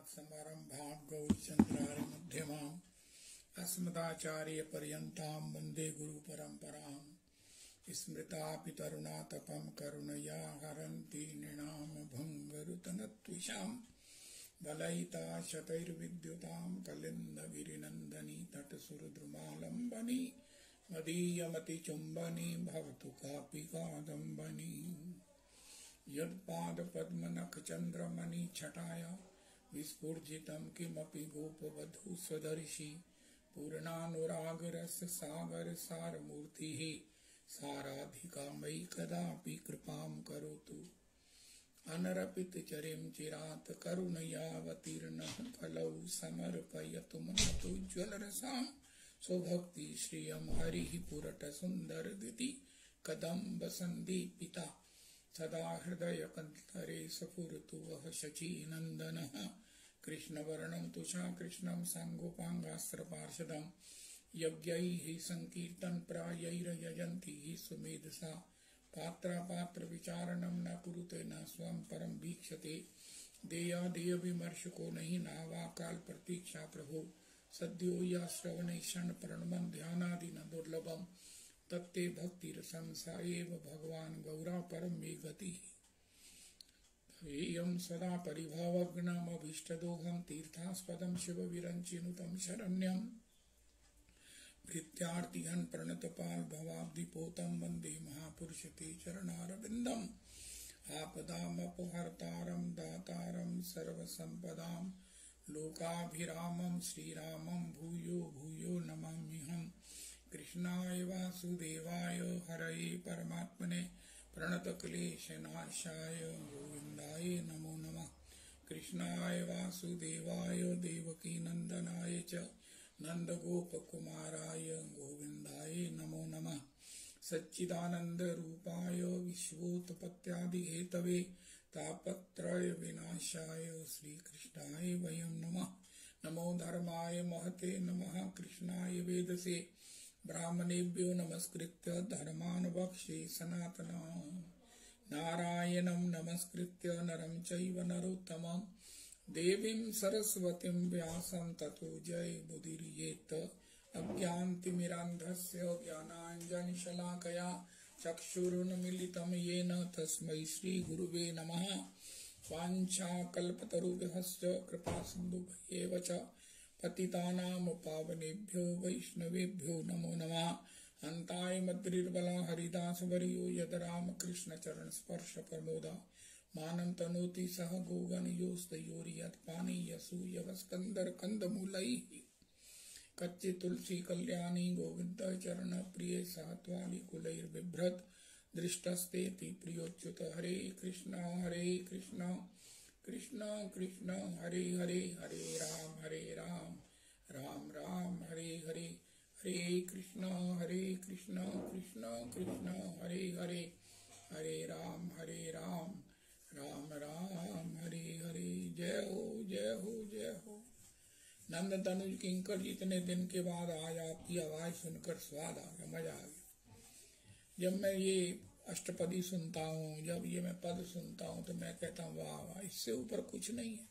समारंभां गौरीचन्द्रार्य मध्यमाम् अस्मदाचार्यपर्यन्तां वन्दे गुरुपरम्पराम्। स्मृतापितरुणातपं करुणया हरन्ति नृणां भङ्गरुतनत्विषां बलयिता शतैर्विद्युतां कलिन्दगिरिनन्दनी तटसुरद्रुमालम्बनी मदीयमतिचुम्बनी भवतु कापि कादम्बनी। यत्पादपद्मनखचन्द्रमणि छटाया विस्फुर्जितं किमपि गोपवधू स्वदर्शी पूर्णानुरागरस सागर सारमूर्तिः साराधिका मयि कदापि कृपां करोतु। अनरपितचरिं चिरात् करुणयावतीर्णः कलौ समर्पयतु मनतोज्ज्वलरसां स्वभक्ति श्रियं हरिः पुरटसुन्दरदिति कदम्ब सन्दीपिता सदा हृदयकन्तरे स्फुरतु वः शचीनन्दनः। कृष्णवर्णं तुषा कृष्णं साङ्गोपाङ्गास्त्रपार्षदं यज्ञैः सङ्कीर्तनप्रायैर्यजन्ति सुमेधसा पात्रापात्रविचारणं न कुरुते न स्वं परं वीक्षते। देयादेयविमर्शको नहि नावाकाल प्रतीक्षा प्रभो सद्यो या श्रवणे क्षणप्रणमं ध्यानादि न दुर्लभम् तत्ते भक्तिरसं सा एव भगवान् गौरा परं मे गतिः। एयं सदा परिभवग्नमभीष्टदोहं तीर्थास्पदं शिवविरञ्चिनुतं शरण्यं भृत्यार्तिहन् प्रणतपाल भवाब्धिपोतं वन्दे महापुरुष ते चरणारविन्दम्। आपदामपहर्तारं दातारं सर्वसम्पदां लोकाभिरामं श्रीरामं भूयो भूयो नमाम्यहम्। कृष्णाय वासुदेवाय हरये परमात्मने प्रणतक्लेशनाशाय गोविन्दाय नमो नमः। कृष्णाय वासुदेवाय देवकीनन्दनाय च नन्दगोपकुमाराय गोविन्दाय नमो नमः। सच्चिदानन्दरूपाय विश्वोत्पत्त्यादिहेतवे तापत्रयविनाशाय श्रीकृष्णाय वयं नमः। नमो धर्माय महते नमः कृष्णाय वेदसे ब्राह्मणेभ्यो नमस्कृत्य धर्मान् वक्ष्ये सनातनम्। नारायणं नमस्कृत्य नरं चैव नरोत्तमं देवीं सरस्वतीं व्यासं ततो जयमुदीरयेत्। अज्ञानतिमिरान्धस्य ज्ञानाञ्जनशलाकया चक्षुरुन्मीलितं येन तस्मै श्रीगुरुवे नमः। वाञ्छाकल्पतरुभ्यश्च कृपासिन्धुभ्येव च पतितानां पावनेभ्यो वैष्णवेभ्यो नमो नमः। अन्ताय मद्रिर्बला हरिदासवर्यो यद रामकृष्णचरण स्पर्श प्रमोदा मानं तनोति सह गोगणयोस्तयोर्यत्पानीयसूयवस्कन्दर कन्दमूलैः कच्चे तुलसी कल्याणी गोविंद चरण प्रिय सात्वाली कुलैर्बिभ्रत दृष्टस्तेति प्रियोच्युत। हरे कृष्णा कृष्ण कृष्ण हरे हरे हरे राम राम राम हरे हरे हरे कृष्ण कृष्ण कृष्ण हरे हरे हरे राम राम राम हरे हरे। जय हो जय हो जय हो। नंद तनुज किंकर जितने दिन के बाद आज आपकी आवाज सुनकर स्वाद आ गया, मजा आ गया। जब मैं ये अष्टपदी सुनता हूँ, जब ये मैं पद सुनता हूँ तो मैं कहता हूँ वाह वाह, इससे ऊपर कुछ नहीं है,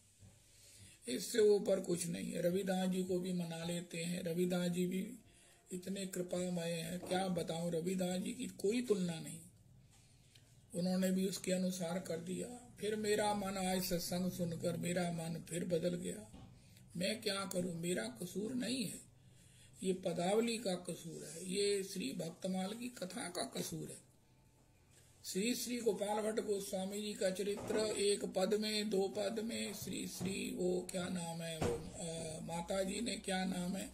इससे ऊपर कुछ नहीं है। रविदास जी को भी मना लेते हैं, रविदास जी भी इतने कृपामय हैं, क्या बताऊं। रविदास जी की कोई तुलना नहीं, उन्होंने भी उसके अनुसार कर दिया। फिर मेरा मन आज सत्संग सुनकर मेरा मन फिर बदल गया। मैं क्या करूं, मेरा कसूर नहीं है, ये पदावली का कसूर है, ये श्री भक्तमाल की कथा का कसूर है। श्री श्री गोपाल भट्ट गोस्वामी जी का चरित्र एक पद में, दो पद में, श्री श्री वो क्या नाम है, वो माता जी ने क्या नाम है,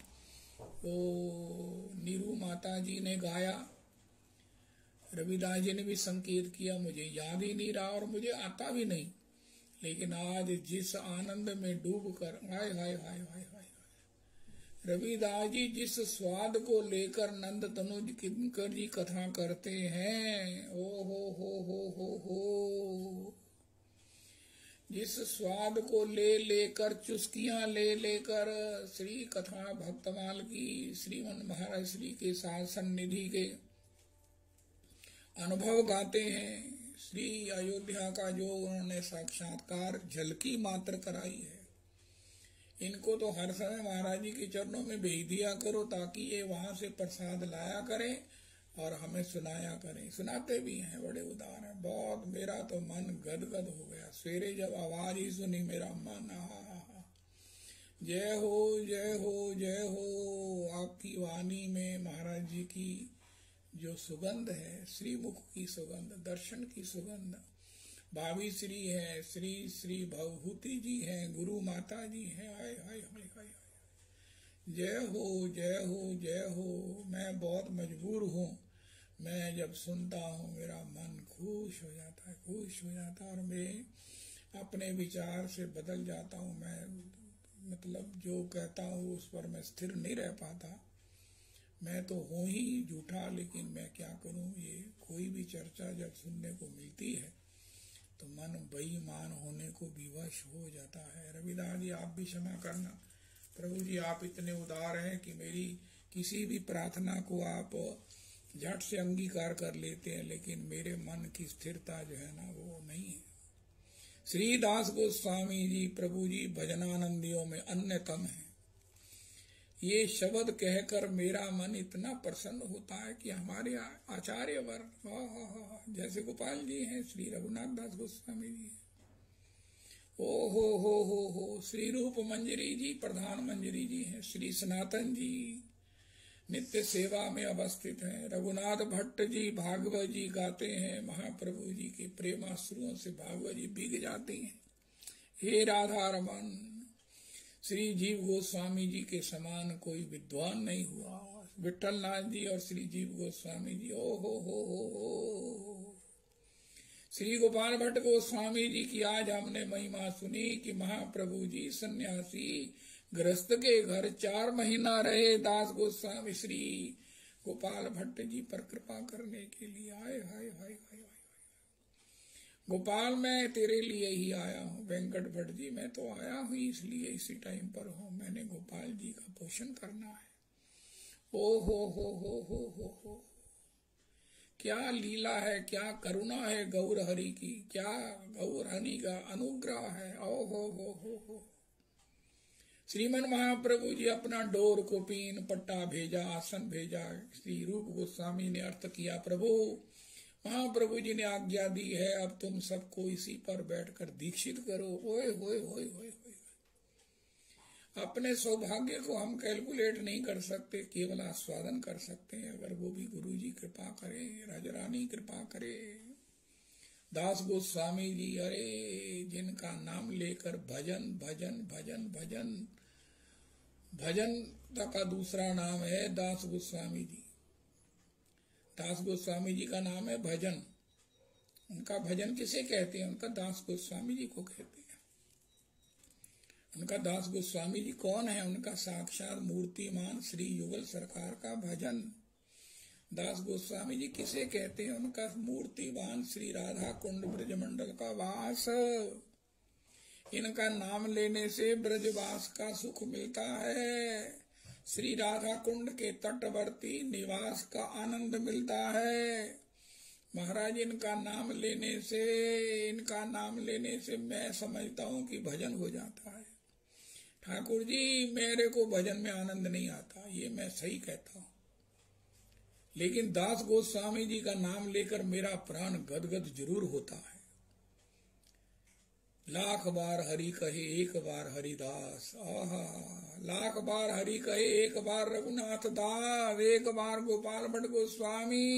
वो नीरू माता जी ने गाया। रविदास जी ने भी संकेत किया, मुझे याद ही नहीं रहा और मुझे आता भी नहीं। लेकिन आज जिस आनंद में डूब कर हाय हाय हाय हाय हाय, रविदास जी जिस स्वाद को लेकर नंद तनुज किंकर जी कथा करते हैं, ओ हो, जिस स्वाद को लेकर चुस्कियां लेकर श्री कथा भक्तमाल की श्रीमन महाराज श्री के साथ सन्निधि के अनुभव गाते हैं। श्री अयोध्या का जो उन्होंने साक्षात्कार झलकी मात्र कराई है, इनको तो हर समय महाराज जी के चरणों में भेज दिया करो ताकि ये वहां से प्रसाद लाया करें और हमें सुनाया करें। सुनाते भी हैं, बड़े उदार हैं। बहुत मेरा तो मन गदगद हो गया सवेरे जब आवाज ही सुनी, मेरा मन जय हो जय हो जय हो। आपकी वाणी में महाराज जी की जो सुगंध है, श्रीमुख की सुगंध, दर्शन की सुगंध, भाभी श्री है, श्री श्री भवभूति जी हैं, गुरु माता जी हैं। हाय हाय हाय हाय, जय हो जय हो जय हो। मैं बहुत मजबूर हूँ, मैं जब सुनता हूँ मेरा मन खुश हो जाता है, खुश हो जाता है और मैं अपने विचार से बदल जाता हूँ। मैं मतलब जो कहता हूँ उस पर मैं स्थिर नहीं रह पाता। मैं तो हूँ ही झूठा, लेकिन मैं क्या करूँ। ये कोई भी चर्चा जब सुनने को मिलती है तो मन बेईमान होने को विवश हो जाता है। रविदास जी आप भी क्षमा करना। प्रभु जी आप इतने उदार हैं कि मेरी किसी भी प्रार्थना को आप झट से अंगीकार कर लेते हैं, लेकिन मेरे मन की स्थिरता जो है ना वो नहीं है। श्री दास गोस्वामी जी प्रभु जी भजनानंदियों में अन्यतम है। ये शब्द कहकर मेरा मन इतना प्रसन्न होता है कि हमारे आचार्य वर्ग जैसे गोपाल जी हैं, श्री रघुनाथ दास गोस्वामी जी हैं, ओ हो श्री रूप मंजरी जी प्रधान मंजरी जी हैं, श्री सनातन जी नित्य सेवा में अवस्थित हैं, रघुनाथ भट्ट जी भागवत जी गाते हैं, महाप्रभु जी के प्रेमाश्रुओं से भागवत जी भीग जाती हैं। हे राधा रमन, श्री जीव गोस्वामी जी के समान कोई विद्वान नहीं हुआ। विठल नाथ जी और श्री जीव गोस्वामी जी, ओ हो। श्री गोपाल भट्ट गोस्वामी जी की आज हमने महिमा सुनी कि महाप्रभु जी सन्यासी गृहस्थ के घर 4 महीना रहे। दास गोस्वामी श्री गोपाल भट्ट जी पर कृपा करने के लिए आए। हाय हाय हाय हाय, गोपाल मैं तेरे लिए ही आया हूँ। वेंकट भट्ट जी मैं तो आया हूँ इसलिए इसी टाइम पर हूँ, मैंने गोपाल जी का पोषण करना है। ओ हो, क्या लीला है, क्या करुणा है गौर हरि की, क्या गौर हरि का अनुग्रह है। ओ हो। श्रीमन महाप्रभु जी अपना डोर को पीन पट्टा भेजा, आसन भेजा। श्री रूप गोस्वामी ने अर्थ किया, प्रभु महाप्रभु जी ने आज्ञा दी है, अब तुम सबको इसी पर बैठकर दीक्षित करो। ओए होए होए होए होए। अपने सौभाग्य को हम कैलकुलेट नहीं कर सकते, केवल आस्वादन कर सकते हैं अगर वो भी गुरु जी कृपा करे, राजरानी कृपा करे। दास गोस्वामी जी, अरे जिनका नाम लेकर भजन भजन भजन भजन, भजन का दूसरा नाम है दास गोस्वामी जी। दास गोस्वामी जी का नाम है भजन। उनका भजन किसे कहते हैं? उनका दास गोस्वामी जी को कहते हैं। उनका दास गोस्वामी जी कौन है? उनका साक्षात मूर्तिमान श्री युगल सरकार का भजन। दास गोस्वामी जी किसे कहते हैं? उनका मूर्तिमान श्री राधा कुंड ब्रजमंडल का वास। इनका नाम लेने से ब्रजवास का सुख मिलता है, श्री राधा कुंड के तटवर्ती निवास का आनंद मिलता है। महाराज इनका नाम लेने से मैं समझता हूँ कि भजन हो जाता है। ठाकुर जी मेरे को भजन में आनंद नहीं आता, ये मैं सही कहता हूँ, लेकिन दास गोस्वामी जी का नाम लेकर मेरा प्राण गदगद जरूर होता है। लाख बार हरि कहे एक बार हरिदास, आहा, लाख बार हरि कहे एक बार रघुनाथ दास, एक बार गोपाल भट्ट गोस्वामी,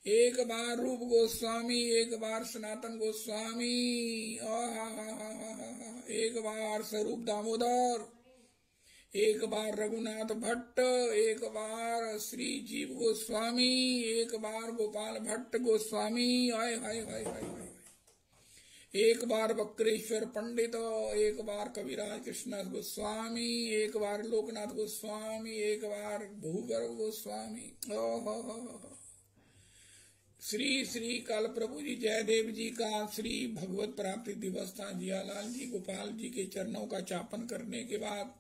एक बार रूप गोस्वामी, एक बार सनातन गोस्वामी, आहा, एक बार स्वरूप दामोदर, एक बार रघुनाथ भट्ट, एक बार श्री जीव गोस्वामी, एक बार गोपाल भट्ट गोस्वामी, हाय हाय हाय हाय, एक बार वक्रेश्वर पंडित, एक बार कविराज कृष्णदास गोस्वामी, एक बार लोकनाथ गोस्वामी, एक बार भूगर्भ गोस्वामी। श्री श्री काल प्रभु जी जयदेव जी का श्री भगवत प्राप्ति दिवस था। जियालाल जी गोपाल जी के चरणों का चापन करने के बाद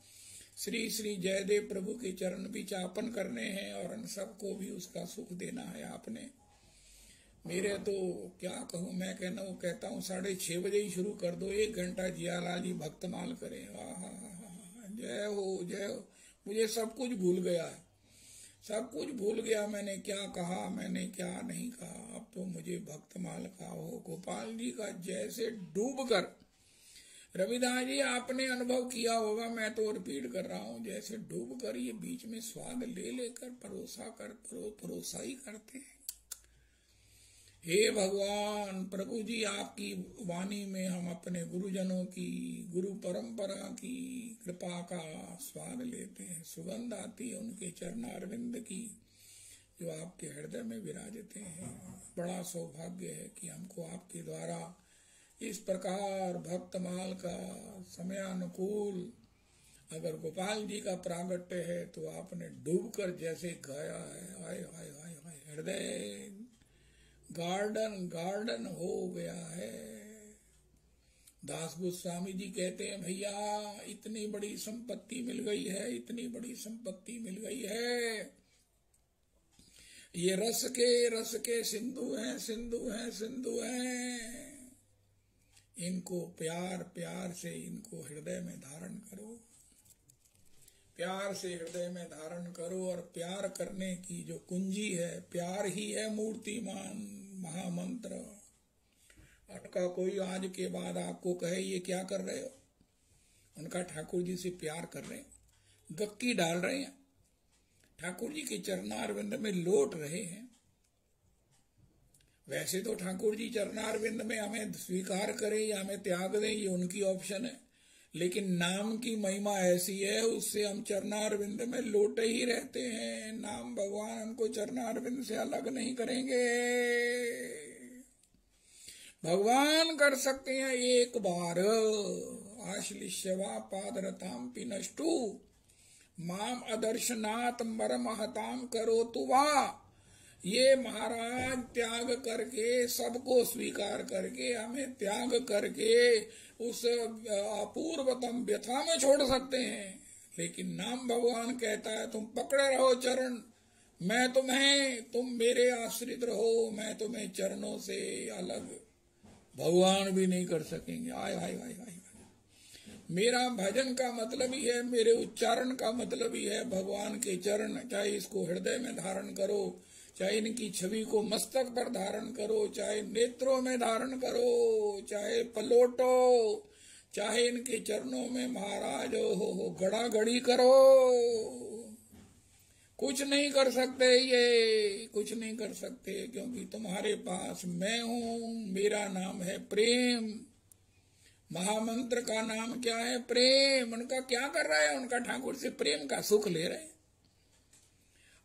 श्री श्री जयदेव प्रभु के चरण भी चापन करने हैं और उन सबको भी उसका सुख देना है आपने। मेरे तो क्या कहूँ, मैं कहता हूँ 6:30 बजे ही शुरू कर दो, 1 घंटा जियालाल जी भक्तमाल करें। जय हो जय हो। मुझे सब कुछ भूल गया है, सब कुछ भूल गया। मैंने क्या कहा, मैंने क्या नहीं कहा। अब तो मुझे भक्तमाल का हो गोपाल जी का जैसे डूब कर, रविदास जी आपने अनुभव किया होगा, मैं तो रिपीट कर रहा हूँ, जैसे डूब कर ये बीच में स्वाद ले लेकर परोसा ही करते हैं। हे भगवान प्रभु जी, आपकी वाणी में हम अपने गुरुजनों की, गुरु परंपरा की कृपा का स्वाद लेते हैं। सुगंध आती है उनके चरणारविंद की, जो आपके हृदय में विराजते हैं। बड़ा सौभाग्य है कि हमको आपके द्वारा इस प्रकार भक्तमाल का समयानुकूल अगर गोपाल जी का प्रागट्य है तो आपने डूबकर जैसे गाया है। हाय हाय हाय हाय, हृदय गार्डन गार्डन हो गया है। दास गोस्वामी जी कहते हैं, भैया इतनी बड़ी संपत्ति मिल गई है, इतनी बड़ी संपत्ति मिल गई है। ये रस के सिंधु हैं, सिंधु हैं, सिंधु हैं। इनको प्यार प्यार से इनको हृदय में धारण करो, प्यार से हृदय में धारण करो। और प्यार करने की जो कुंजी है, प्यार ही है मूर्तिमान महामंत्र। उनका कोई आज के बाद आपको कहे ये क्या कर रहे हो, उनका ठाकुर जी से प्यार कर रहे हैं, गक्की डाल रहे हैं, ठाकुर जी के चरणारविंद में लौट रहे हैं। वैसे तो ठाकुर जी चरणारविंद में हमें स्वीकार करें या हमें त्याग दें, ये उनकी ऑप्शन है, लेकिन नाम की महिमा ऐसी है, उससे हम चरणारविंद में लौटे ही रहते हैं। नाम भगवान हमको चरणारविंद से अलग नहीं करेंगे। भगवान कर सकते हैं एक बार, आश्लिष्यवा पादरताम पिनष्टु माम अदर्शनाथ मरमहताम करो तुवा। ये महाराज त्याग करके, सबको स्वीकार करके, हमें त्याग करके उस अपूर्वतम व्यथा में छोड़ सकते हैं। लेकिन नाम भगवान कहता है तुम पकड़े रहो चरण, मैं तुम्हें, तुम मेरे आश्रित रहो, मैं तुम्हें चरणों से अलग भगवान भी नहीं कर सकेंगे। आय हाय हाय हाय। मेरा भजन का मतलब ही है, मेरे उच्चारण का मतलब ही है भगवान के चरण। चाहे इसको हृदय में धारण करो, चाहे इनकी छवि को मस्तक पर धारण करो, चाहे नेत्रों में धारण करो, चाहे पलोटो, चाहे इनके चरणों में महाराज हो गड़ा गड़ी करो। कुछ नहीं कर सकते, ये कुछ नहीं कर सकते, क्योंकि तुम्हारे पास मैं हूं। मेरा नाम है प्रेम। महामंत्र का नाम क्या है? प्रेम। उनका क्या कर रहा है? उनका ठाकुर से प्रेम का सुख ले रहे हैं।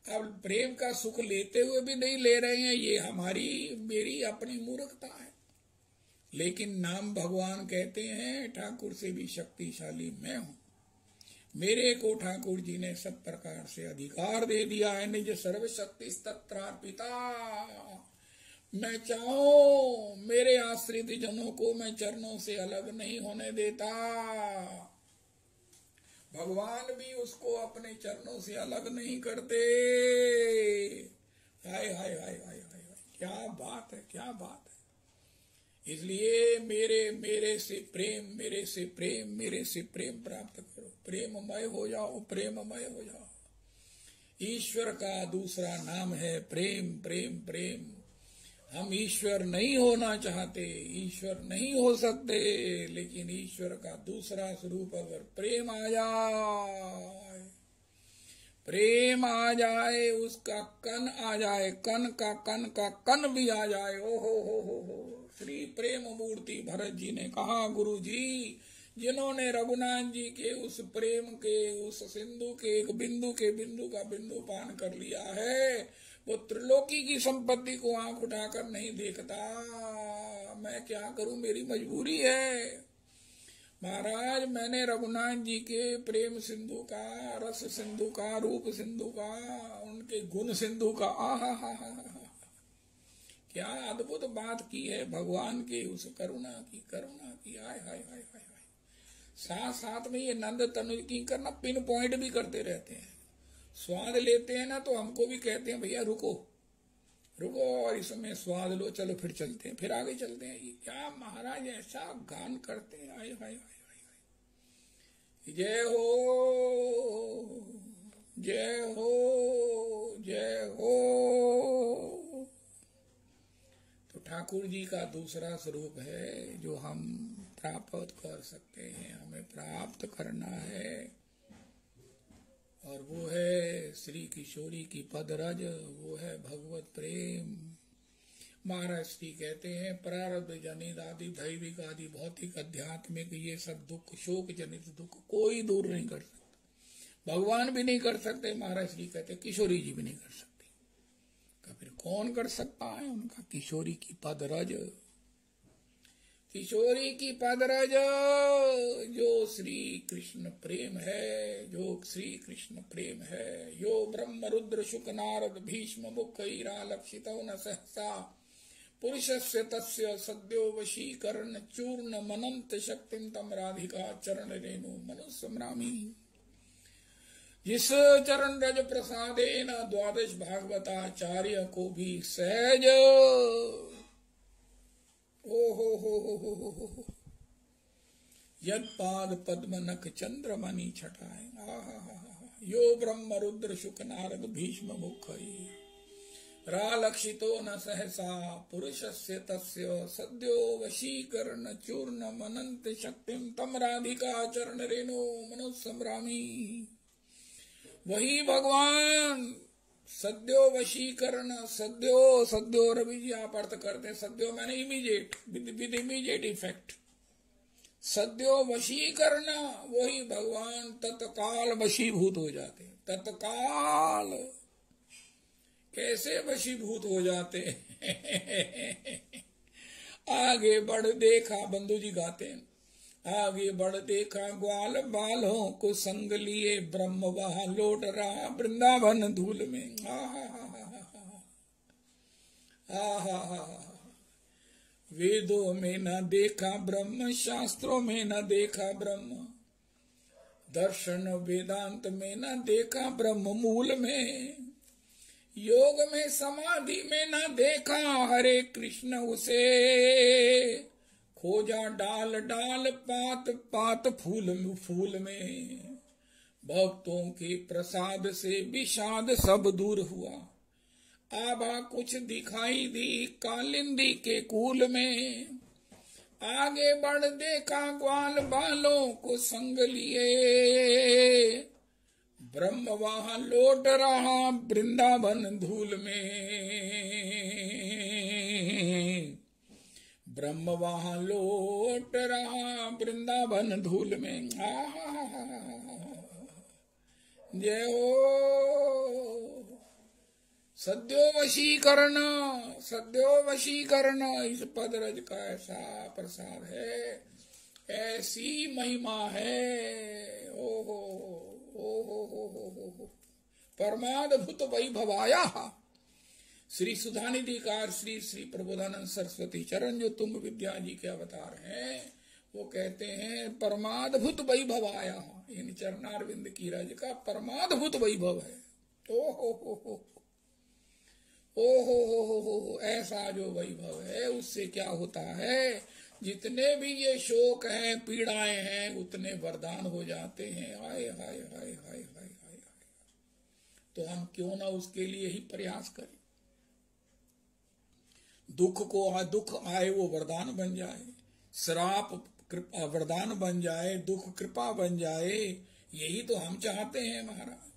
अब प्रेम का सुख लेते हुए भी नहीं ले रहे हैं, ये मेरी अपनी मूर्खता है। लेकिन नाम भगवान कहते हैं ठाकुर से भी शक्तिशाली मैं हूं। मेरे को ठाकुर जी ने सब प्रकार से अधिकार दे दिया है। निज सर्वशक्ति तत्रार्पिता। मैं चाहूं मेरे आश्रित जनों को मैं चरणों से अलग नहीं होने देता। भगवान भी उसको अपने चरणों से अलग नहीं करते। हाय हाय हाय हाय हाय, क्या बात है, क्या बात है। इसलिए मेरे से प्रेम, मेरे से प्रेम, मेरे से प्रेम प्राप्त करो। प्रेममय हो जाओ, प्रेममय हो जाओ। ईश्वर का दूसरा नाम है प्रेम, प्रेम, प्रेम। हम ईश्वर नहीं होना चाहते, ईश्वर नहीं हो सकते, लेकिन ईश्वर का दूसरा स्वरूप अगर प्रेम आ जाए, प्रेम आ जाए, उसका कन आ जाए, कन का कन भी आ जाए, ओ हो। श्री प्रेम मूर्ति भरत जी ने कहा, गुरु जी जिन्होंने रघुनाथ जी के उस प्रेम के उस सिंधु के एक बिंदु के बिंदु का बिंदु पान कर लिया है, वो त्रिलोकी की संपत्ति को आंख उठाकर नहीं देखता। मैं क्या करूं, मेरी मजबूरी है। महाराज मैंने रघुनाथ जी के प्रेम सिंधु का, रस सिंधु का, रूप सिंधु का, उनके गुण सिंधु का, आहा क्या अद्भुत बात की है भगवान के उस करुणा की हाय हाय हाय हाय। साथ साथ में ये नंद तनु की करना पिन पॉइंट भी करते रहते हैं। स्वाद लेते हैं ना तो हमको भी कहते हैं भैया रुको रुको और इसमें स्वाद लो, चलो फिर चलते हैं, फिर आगे चलते हैं। ये क्या महाराज ऐसा गान करते हैं, आय हाय हाय, जय हो जय हो जय हो। तो ठाकुर जी का दूसरा स्वरूप है जो हम प्राप्त कर सकते हैं, हमें प्राप्त करना है, और वो है श्री किशोरी की पदरज, वो है भगवत प्रेम। महाराज श्री कहते हैं प्रारब्ध जनित आदि दैविक आदि भौतिक आध्यात्मिक ये सब दुख, शोक जनित दुख कोई दूर नहीं कर सकता, भगवान भी नहीं कर सकते। महाराज श्री कहते किशोरी जी भी नहीं कर सकते। फिर कौन कर सकता है उनका? किशोरी की पदरज, किशोरी की पदरज जो श्री कृष्ण प्रेम है, जो श्री कृष्ण प्रेम है। यो ब्रह्म रुद्र शुक नारद भीष्म मुख लक्षित न सहसा पुरुषस्य तस्य सद्यो वशीकरण चूर्ण मनंत शक्तिम तम राधिका चरण रेणु मनुस्मरामी। जिस चरण रज प्रसादेन द्वादश भागवताचार्य को भी सहज हो यद पाद पद्म नख चंद्रमणि छटाए। यो ब्रह्म रुद्र शुक नारद भीष्म मुख रालक्षितो न सहसा पुरुषस्य तस्य सद्यो वशीकरण चूर्ण मनंत शक्तिम तम राधिका चरण रेणु मनुस्मरामी। वही भगवान सद्यो वशीकरण, सद्यो रवि जी आप अर्थ करते हैं, सद्यो मैंने इमीडिएट, विद इमीडिएट इफेक्ट। सद्यो वशीकरण, वही भगवान तत्काल वशीभूत हो जाते हैं। तत्काल कैसे वशीभूत हो जाते हैं? आगे बढ़ देखा, बंधु जी गाते हैं, आगे बढ़ देखा ग्वाल बालों को संग लिए ब्रह्म वहां लौट रहा वृंदावन धूल में। वेदों में न देखा ब्रह्म, शास्त्रों में न देखा ब्रह्म, दर्शन वेदांत में न देखा ब्रह्म, मूल में योग में समाधि में न देखा हरे कृष्ण उसे, खोजा डाल डाल पात पात फूल में, भक्तों के प्रसाद से विषाद सब दूर हुआ, आभा कुछ दिखाई दी कालिंदी के कूल में, आगे बढ़ देखा ग्वाल बालों को संग लिए, ब्रह्म वहां लौट रहा वृंदावन धूल में, ब्रह्म वहां लौट रहा वृंदावन धूल में। जय हो सद्यो वशीकरण, सद्यो वशीकरण, इस पदरज का ऐसा प्रसाद है, ऐसी महिमा है। ओहो परमाद्भुत वैभवाया। श्री सुधानिधिकार श्री श्री प्रबोधानंद सरस्वती चरण जो तुंग विद्या जी के अवतार हैं, वो कहते हैं परमाद्भुत वैभव आया। इन चरणारविंद की रज का परमाद्भुत वैभव है। ओ ऐसा जो वैभव है उससे क्या होता है, जितने भी ये शोक हैं पीड़ाएं हैं उतने वरदान हो जाते हैं। हाय हाय हाय हाय हाय हाय। तो हम क्यों ना उसके लिए ही प्रयास करें, दुख आए वो वरदान बन जाए, श्राप वरदान बन जाए, दुख कृपा बन जाए, यही तो हम चाहते हैं महाराज।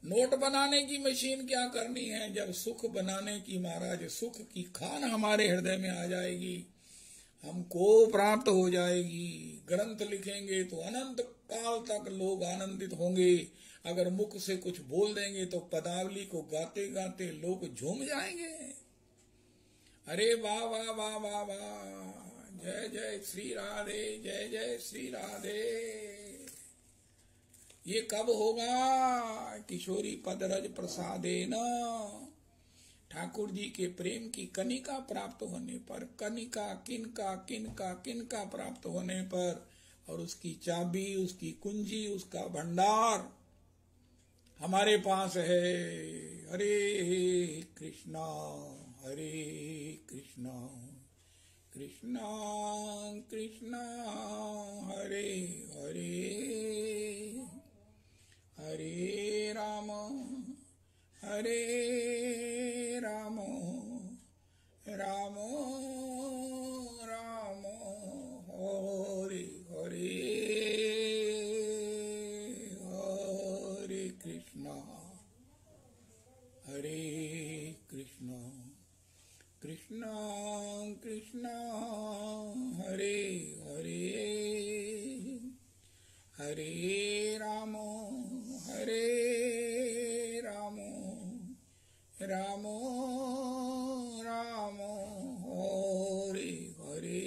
नोट बनाने की मशीन क्या करनी है, जब सुख बनाने की महाराज सुख की खान हमारे हृदय में आ जाएगी, हमको प्राप्त हो जाएगी। ग्रंथ लिखेंगे तो अनंत काल तक लोग आनंदित होंगे, अगर मुख से कुछ बोल देंगे तो पदावली को गाते गाते लोग झूम जाएंगे। अरे वाह वाह वाह वाह वाह, जय जय श्री राधे, जय जय श्री राधे। ये कब होगा? किशोरी पदरज प्रसादेन, ठाकुर जी के प्रेम की कनिका प्राप्त होने पर, कनिका किनका किनका किनका प्राप्त होने पर, और उसकी चाबी, उसकी कुंजी, उसका भंडार हमारे पास है। हरे कृष्णा हरे कृष्णा कृष्णा कृष्णा हरे हरे हरे राम हरे राम राम राम हरे हरे हरे कृष्णा कृष्णा कृष्णा हरे हरे हरे राम राम राम हरे हरे।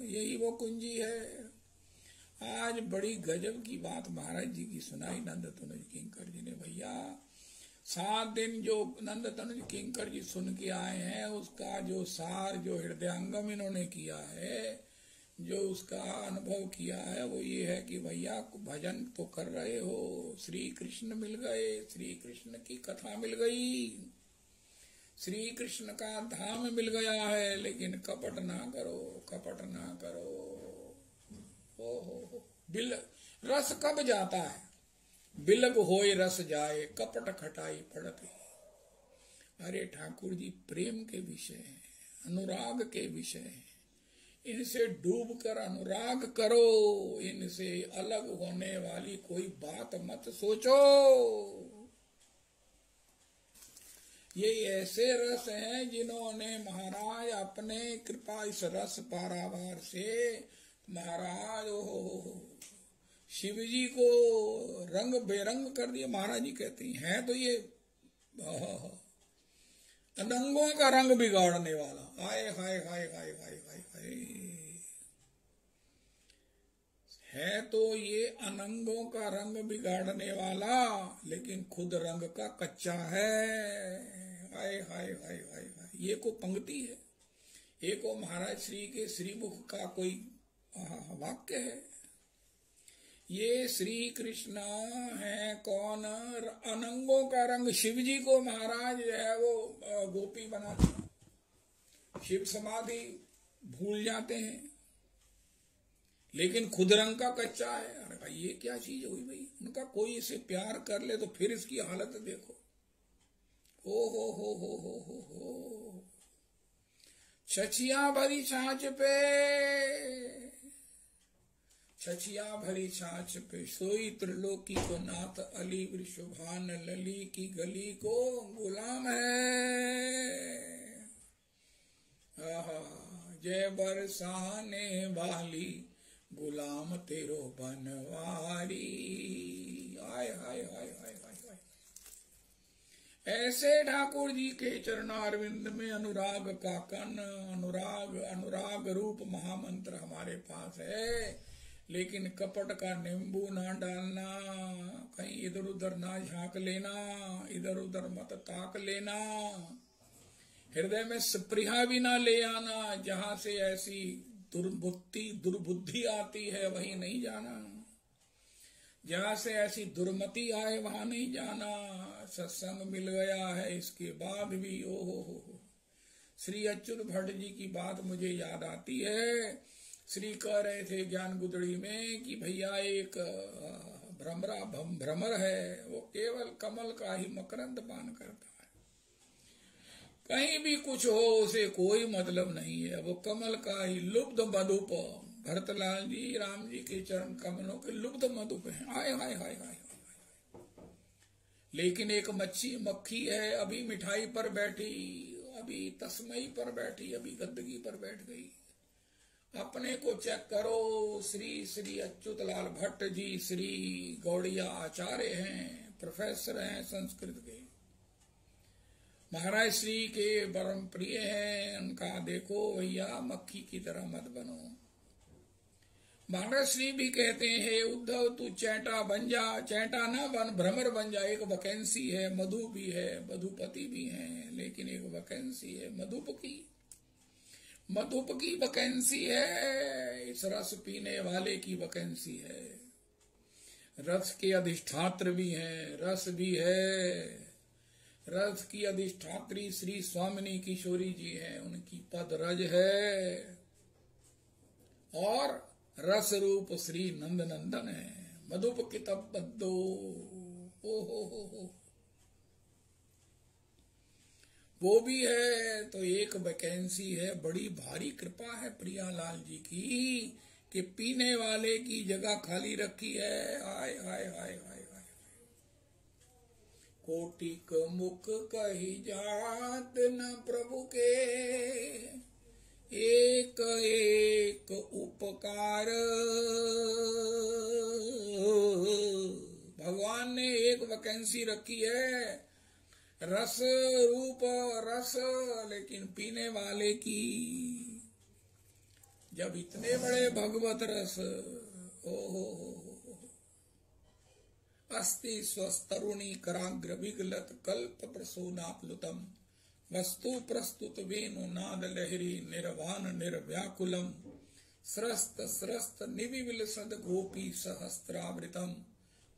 यही वो कुंजी है। आज बड़ी गजब की बात महाराज जी की सुनाई नंद तनुज किंकर जी ने। भैया 7 दिन जो नंद तनुज किंकर जी सुन के आए हैं, उसका जो सार, जो हृदयंगम इन्होंने किया है, जो उसका अनुभव किया है, वो ये है कि भैया भजन तो कर रहे हो, श्री कृष्ण मिल गए, श्री कृष्ण की कथा मिल गई, श्री कृष्ण का धाम मिल गया है, लेकिन कपट ना करो, कपट ना करो। हो बिल रस कब जाता है? बिलब होए रस जाए, कपट खटाई पड़ती। अरे ठाकुर जी प्रेम के विषय हैं, अनुराग के विषय हैं। इनसे डूबकर अनुराग करो, इनसे अलग होने वाली कोई बात मत सोचो। ये ऐसे रस हैं जिन्होंने महाराज अपने कृपा इस रस पारावार से महाराज शिव जी को रंग बेरंग कर दिया। महाराज जी कहते हैं तो ये अनंगों का रंग बिगाड़ने वाला। हाय हाय हाय हाय हाय हाय हाय, है तो ये अनंगों का रंग बिगाड़ने वाला, लेकिन खुद रंग का कच्चा है। हाय हाय हाय हाय हाय। ये को पंक्ति है, एक को महाराज श्री के श्रीमुख का कोई वाक्य है। ये श्री कृष्ण है कौन? अनंगों का रंग। शिव जी को महाराज जो है वो गोपी बनाते हैं, शिव समाधि भूल जाते हैं, लेकिन खुद रंग का कच्चा है। अरे ये क्या चीज हुई भाई? उनका कोई इसे प्यार कर ले तो फिर इसकी हालत देखो। हो छछिया भरी छाछ पे, छछिया भरी छाछ पे सोई त्रिलोकी को नाथ अली, वृषभान लली की गली को गुलाम है। जय बरसाने वाली गुलाम तेरो बनवारी। हाय हाय हाय हाय हाय हाय। ऐसे ठाकुर जी के चरणारविंद में अनुराग का कण, अनुराग अनुराग रूप महामंत्र हमारे पास है। लेकिन कपट का नींबू ना डालना, कहीं इधर उधर ना झांक लेना, इधर उधर मत ताक लेना, हृदय में स्पृहा भी ना ले आना। जहां से ऐसी दुर्बुद्धि आती है वहीं नहीं जाना, जहां से ऐसी दुर्मति आए वहां नहीं जाना। सत्संग मिल गया है इसके बाद भी हो। श्री अच्युत भट्ट जी की बात मुझे याद आती है। श्री कह रहे थे ज्ञान गुदड़ी में कि भैया एक भ्रमर है, वो केवल कमल का ही मकरंद पान करता है, कहीं भी कुछ हो उसे कोई मतलब नहीं है, वो कमल का ही लुब्ध मधुप। भरतलाल जी राम जी के चरण कमलों के लुब्ध मधुप हैं। हाय हाय हाय हाय। लेकिन एक मक्खी है, अभी मिठाई पर बैठी, अभी तस्मई पर बैठी, अभी गंदगी पर बैठ गई। अपने को चेक करो। श्री श्री अच्युत लाल भट्ट जी श्री गौड़िया आचार्य हैं, प्रोफेसर हैं संस्कृत के, महाराज श्री के परम प्रिय हैं। उनका देखो भैया मक्खी की तरह मत बनो। महाराज श्री भी कहते हैं उद्धव तू चैटा बन जा, चैटा ना बन, भ्रमर बन जा। एक वैकेंसी है, मधु भी है, मधुपति भी है, लेकिन एक वैकेंसी है मधुप की वैकेंसी है, इस रस पीने वाले की वैकेंसी है। रस के अधिष्ठात्र भी हैं, रस भी है। रस की अधिष्ठात्री श्री स्वामिनी किशोरी जी हैं, उनकी पद रज है। और रस रूप श्री नंद नंदन है, मधुप कितब बद्दो। ओ हो, वो भी है। तो एक वैकेंसी है, बड़ी भारी कृपा है प्रियालाल जी की कि पीने वाले की जगह खाली रखी है। आय हाय हाय हाय हाय। कोटिक मुख कही जात न प्रभु के, एक एक उपकार। भगवान ने एक वैकेंसी रखी है, रस रूप रस, लेकिन पीने वाले की। जब इतने बड़े भगवत रस, हो अस्ति स्वस्तरुणी कराग्र विगलत कल्प प्रसूनाप्लुतम, वस्तु प्रस्तुत वेणु नाद लहरी निर्वाण निर्व्याकुलम, स्रस्त स्रस्त निविविल सद गोपी सहस्त्रावृतम,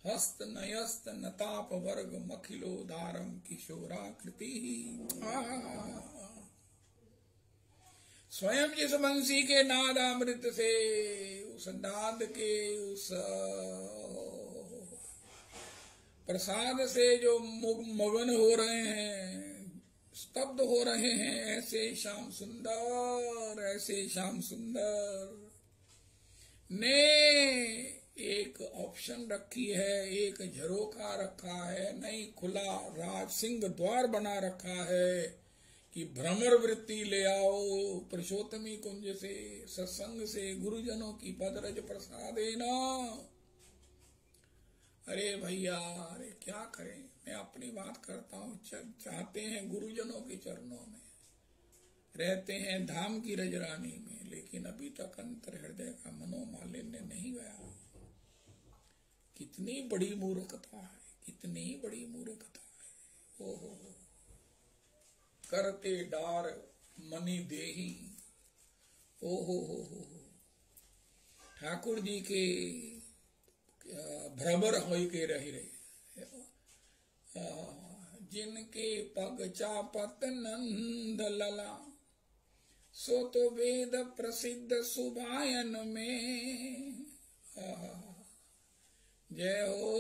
हस्त नयस्त नताप वर्ग मखिलोदारम किशोराकृति। स्वयं जिस बंसी के नाद अमृत से, उस नाद के उस प्रसाद से जो मगन हो रहे हैं, स्तब्ध हो रहे हैं, ऐसे श्याम सुंदर, ऐसे श्याम सुंदर ने एक ऑप्शन रखी है, एक झरोखा रखा है, नहीं खुला राज सिंह द्वार बना रखा है कि भ्रमर वृत्ति ले आओ पुरुषोत्तमी कुंज से, सत्संग से, गुरुजनों की पदरज प्रसादेना। अरे भैया, अरे क्या करें, मैं अपनी बात करता हूँ। चाहते हैं गुरुजनों के चरणों में, रहते हैं धाम की रजरानी में, लेकिन अभी तक अंतर हृदय का मनोमालिन्य नहीं गया। कितनी बड़ी मूर्खता है, कितनी बड़ी मूर्खता है। ओहो, करते डार मनी देही। ओहो हो, ठाकुर जी के भ्रमर हो के रही जिनके पग चापत नंद लला, सो तो वेद प्रसिद्ध सुभायन में। जय हो।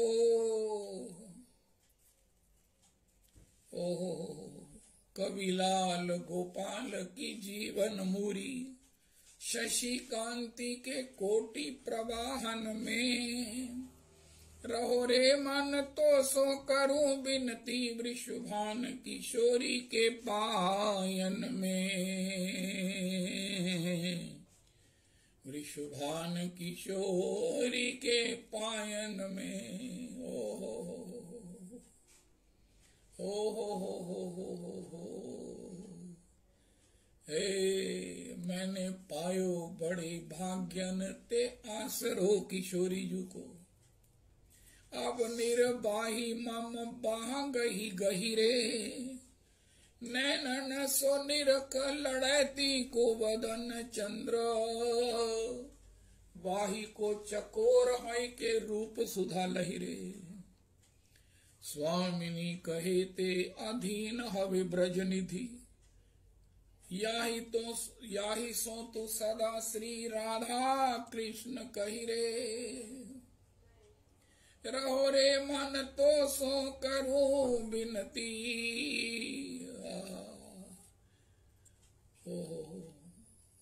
ओहो, कविलाल गोपाल की जीवन मूरी, शशि कांति के कोटि प्रवाहन में। रहो रे मन तो सो करूं विनती, वृषभान किशोरी के पायन में। वृषभान किशोरी के पायन में। ओहो हो। हे मैंने पायो बड़े भाग्यन ते आसरो किशोरी जू को, अब निर्वाही मम बाह गही गहिरे। नैनन सो निरख लड़ैती को वदन चंद्र, वाही को चकोर है के रूप सुधा लहिरे। स्वामिनी कहे ते अधीन हवे ब्रज निधि, याही सो तू सदा श्री राधा कृष्ण कही रे। रहो रे मन तो सो करूं विनती,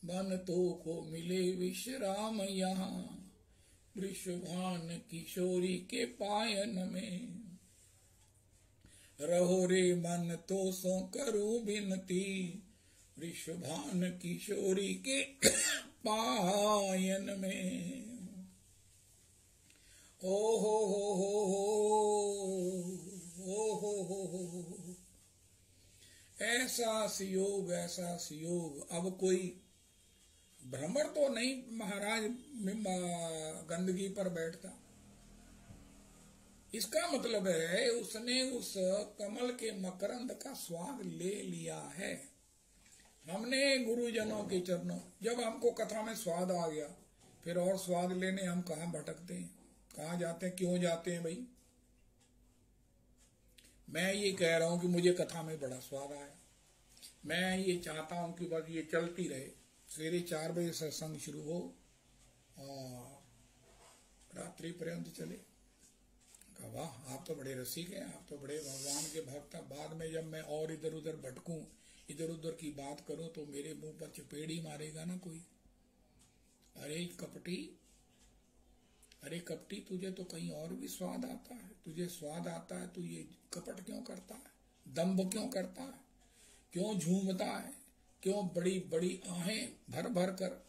मन तो को मिले विश्राम यहाँ, वृषभान किशोरी के पायन में। रहो रे मन तो सो करूं विनती, वृषभान किशोरी के पायन में। ओ हो। ऐसा सियोग, ऐसा सियोग। अब कोई भ्रमर तो नहीं महाराज गंदगी पर बैठता, इसका मतलब है उसने उस कमल के मकरंद का स्वाद ले लिया है। हमने गुरुजनों के चरणों, जब हमको कथा में स्वाद आ गया, फिर और स्वाद लेने हम कहाँ भटकते हैं। कहाँ जाते हैं, क्यों जाते हैं भाई? मैं ये कह रहा हूं कि मुझे कथा में बड़ा स्वाद आया। मैं ये चाहता हूं कि बस ये चलती रहे, सवेरे 4 बजे सत्संग शुरू हो और रात्रि पर्यंत चले। कहा वाह, आप तो बड़े रसिक हैं, आप तो बड़े भगवान के भक्त हैं। बाद में जब मैं और इधर उधर भटकूं, इधर उधर की बात करूं, तो मेरे मुंह पर चपेड़ ही मारेगा ना कोई। अरे कपटी, अरे कपटी, तुझे तो कहीं और भी स्वाद आता है, तुझे स्वाद आता है, तू ये कपट क्यों करता है, दंभ क्यों करता है, क्यों झूमता है, क्यों बड़ी बड़ी आहें भर भर कर,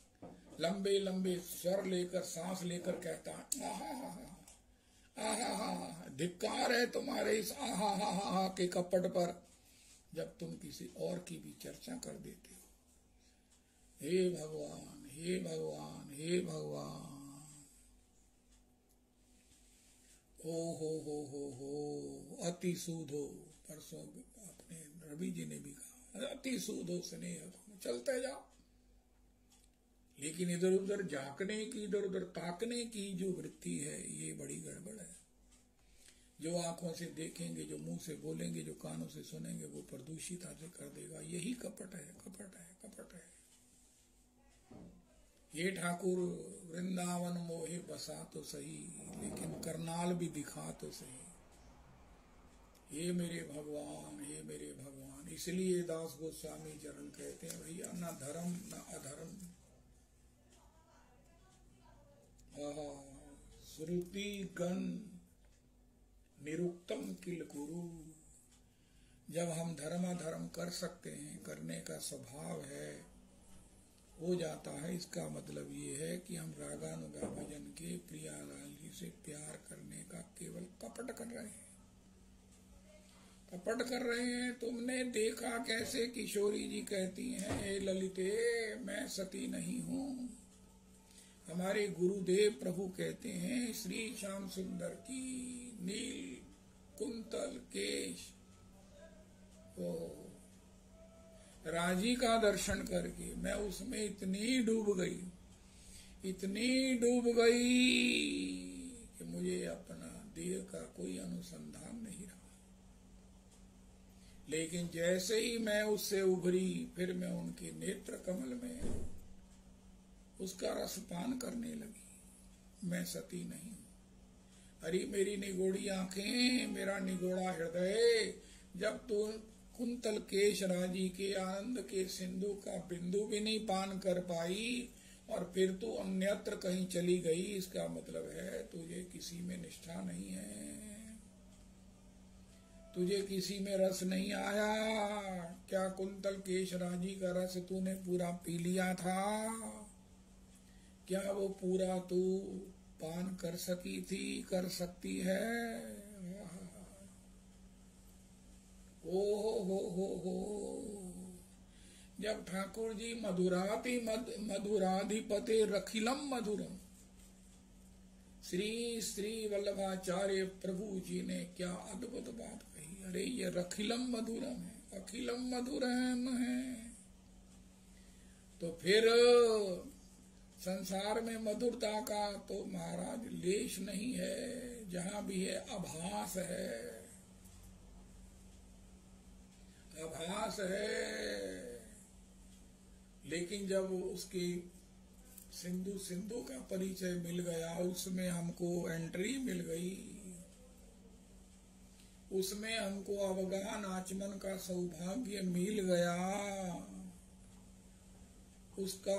लंबे लंबे स्वर लेकर, सांस लेकर कहता है आहा हा हा, धिक्कार है तुम्हारे इस आहा हा के कपट पर, जब तुम किसी और की भी चर्चा कर देते हो। हे भगवान, हे भगवान, हे भगवान। ओ हो, अति सूधो, परसों अपने रवि जी ने भी कहा, अति सूधो स्नेह, चलते जाओ, लेकिन इधर उधर झांकने की, इधर उधर ताकने की जो वृत्ति है, ये बड़ी गड़बड़ है। जो आंखों से देखेंगे, जो मुंह से बोलेंगे, जो कानों से सुनेंगे, वो प्रदूषित आदि कर देगा। यही कपट है, कपट है, कपट है। ये ठाकुर वृंदावन मोहे बसा तो सही, लेकिन करनाल भी दिखा तो सही। ये मेरे भगवान, हे मेरे भगवान। इसलिए दास गोस्वामी चरण कहते हैं, भैया ना धर्म ना अधर्म, श्रुति गण निरुक्तम किल कुरु। जब हम धर्माधर्म कर सकते हैं, करने का स्वभाव है, हो जाता है, इसका मतलब ये है कि हम रागानुगा भजन के प्रियालाल जी से प्यार करने का केवल कपट कर रहे हैं, कपट कर रहे हैं। तुमने देखा कैसे किशोरी जी कहती हैं, हे ललिते मैं सती नहीं हूँ। हमारे गुरुदेव प्रभु कहते हैं, श्री श्याम सुंदर की नील कुंतल केश, ओ राजी का दर्शन करके मैं उसमें इतनी डूब गई, इतनी डूब गई कि मुझे अपना देह का कोई अनुसंधान नहीं रहा। लेकिन जैसे ही मैं उससे उभरी, फिर मैं उनके नेत्र कमल में उसका रसपान करने लगी। मैं सती नहीं हूं। अरे मेरी निगोड़ी आंखें, मेरा निगोड़ा हृदय, जब तू कुंतल केश राजी के आनंद के सिंधु का बिंदु भी नहीं पान कर पाई और फिर तू अन्यत्र कहीं चली गई, इसका मतलब है तुझे किसी में निष्ठा नहीं है, तुझे किसी में रस नहीं आया। क्या कुंतल केश राजी का रस तूने पूरा पी लिया था? क्या वो पूरा तू पान कर सकी थी, कर सकती है? ओ हो। जब ठाकुर जी मधुराति मधुराधिपते रखिलम मधुरम, श्री श्री वल्लभाचार्य प्रभु जी ने क्या अद्भुत बात कही। अरे ये रखिलम मधुरम है, अखिलम मधुरम है। तो फिर संसार में मधुरता का तो महाराज लेश नहीं है, जहां भी है आभास है, आभास है। लेकिन जब उसकी सिंधु का परिचय मिल गया, उसमें हमको एंट्री मिल गई, उसमें हमको अवगाहन आचमन का सौभाग्य मिल गया, उसका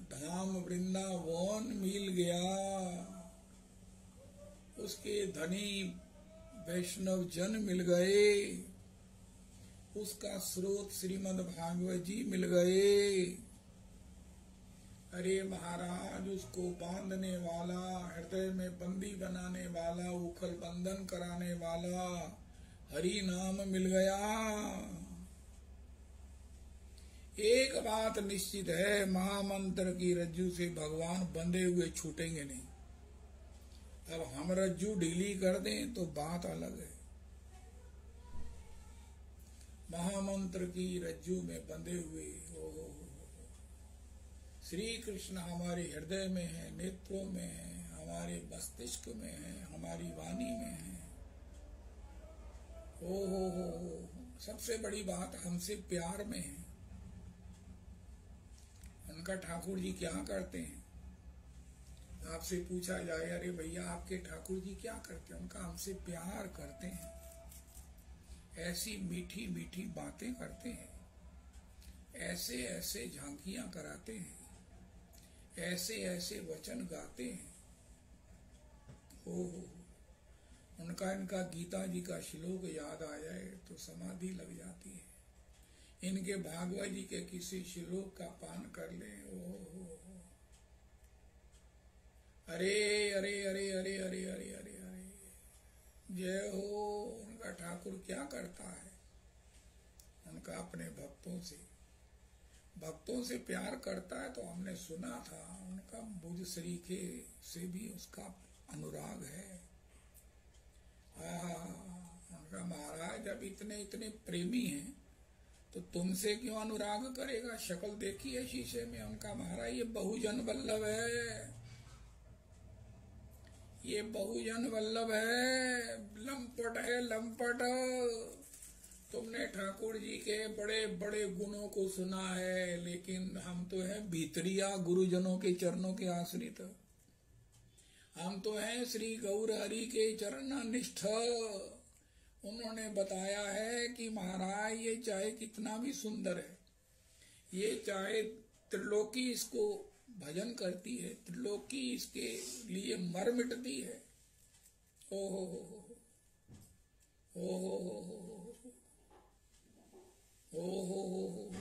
धाम वृंदावन मिल गया, उसके धनी वैष्णव जन मिल गए, उसका स्रोत श्रीमद् भागवत जी मिल गए। अरे महाराज, उसको बांधने वाला, हृदय में बंदी बनाने वाला, उखल बंधन कराने वाला हरि नाम मिल गया। एक बात निश्चित है, महामंत्र की रज्जू से भगवान बंधे हुए छूटेंगे नहीं। अब हम रज्जू ढीली कर दें तो बात अलग है। महामंत्र की रज्जू में बंधे हुए श्री कृष्ण हमारे हृदय में है, नेत्रों में है, हमारे मस्तिष्क में है, हमारी वाणी में है। हो, सबसे बड़ी बात हमसे प्यार में है। उनका ठाकुर जी क्या करते हैं? आपसे पूछा जाए, अरे भैया आपके ठाकुर जी क्या करते हैं? उनका हमसे प्यार करते हैं, ऐसी मीठी मीठी बातें करते हैं, ऐसे ऐसे झांकियां कराते हैं, ऐसे ऐसे वचन गाते हैं। हो, उनका इनका गीता जी का श्लोक याद आ जाए तो समाधि लग जाती है। इनके भागवत जी के किसी श्लोक का पान कर ले, ओ अरे अरे अरे अरे अरे अरे अरे अरे, जय हो। उनका ठाकुर क्या करता है? उनका अपने भक्तों से प्यार करता है। तो हमने सुना था उनका बुझ सरीखे से भी उसका अनुराग है। उनका महाराज जब इतने इतने प्रेमी हैं तो तुमसे क्यों अनुराग करेगा? शक्ल देखी है शीशे में उनका महाराज, ये बहुजन वल्लभ है, ये बहुजन वल्लभ है, लंपट है लंपट। तुमने ठाकुर जी के बड़े बड़े गुणों को सुना है, लेकिन हम तो हैं भीतरिया गुरुजनों के चरणों के आश्रित। हम तो हैं श्री गौर हरि के चरणनिष्ठ। उन्होंने बताया है कि महाराज ये चाहे कितना भी सुंदर है, ये चाहे त्रिलोकी इसको भजन करती है, त्रिलोकी इसके लिए मर मिटती है। ओहो ओहो,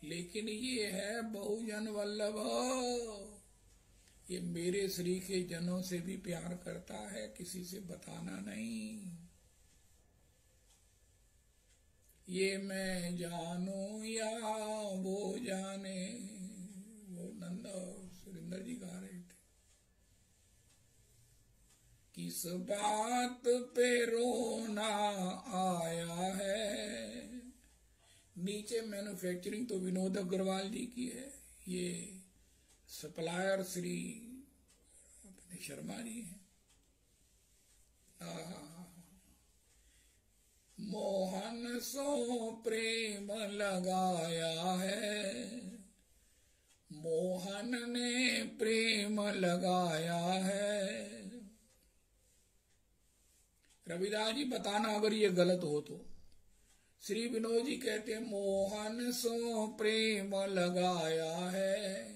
लेकिन ये है बहुजन वल्लभ। ये मेरे श्री के जनों से भी प्यार करता है, किसी से बताना नहीं। ये मैं जानूं या वो जाने, वो नंद सुरेंद्र जी गा रहे थे। किस बात पे रोना आया है। नीचे मैन्युफैक्चरिंग तो विनोद अग्रवाल जी की है, ये सप्लायर श्री अपने शर्मा जी हैं। मोहन सो प्रेम लगाया है, मोहन ने प्रेम लगाया है। रविदास जी बताना अगर ये गलत हो तो। श्री विनोद जी कहते मोहन सो प्रेम लगाया है,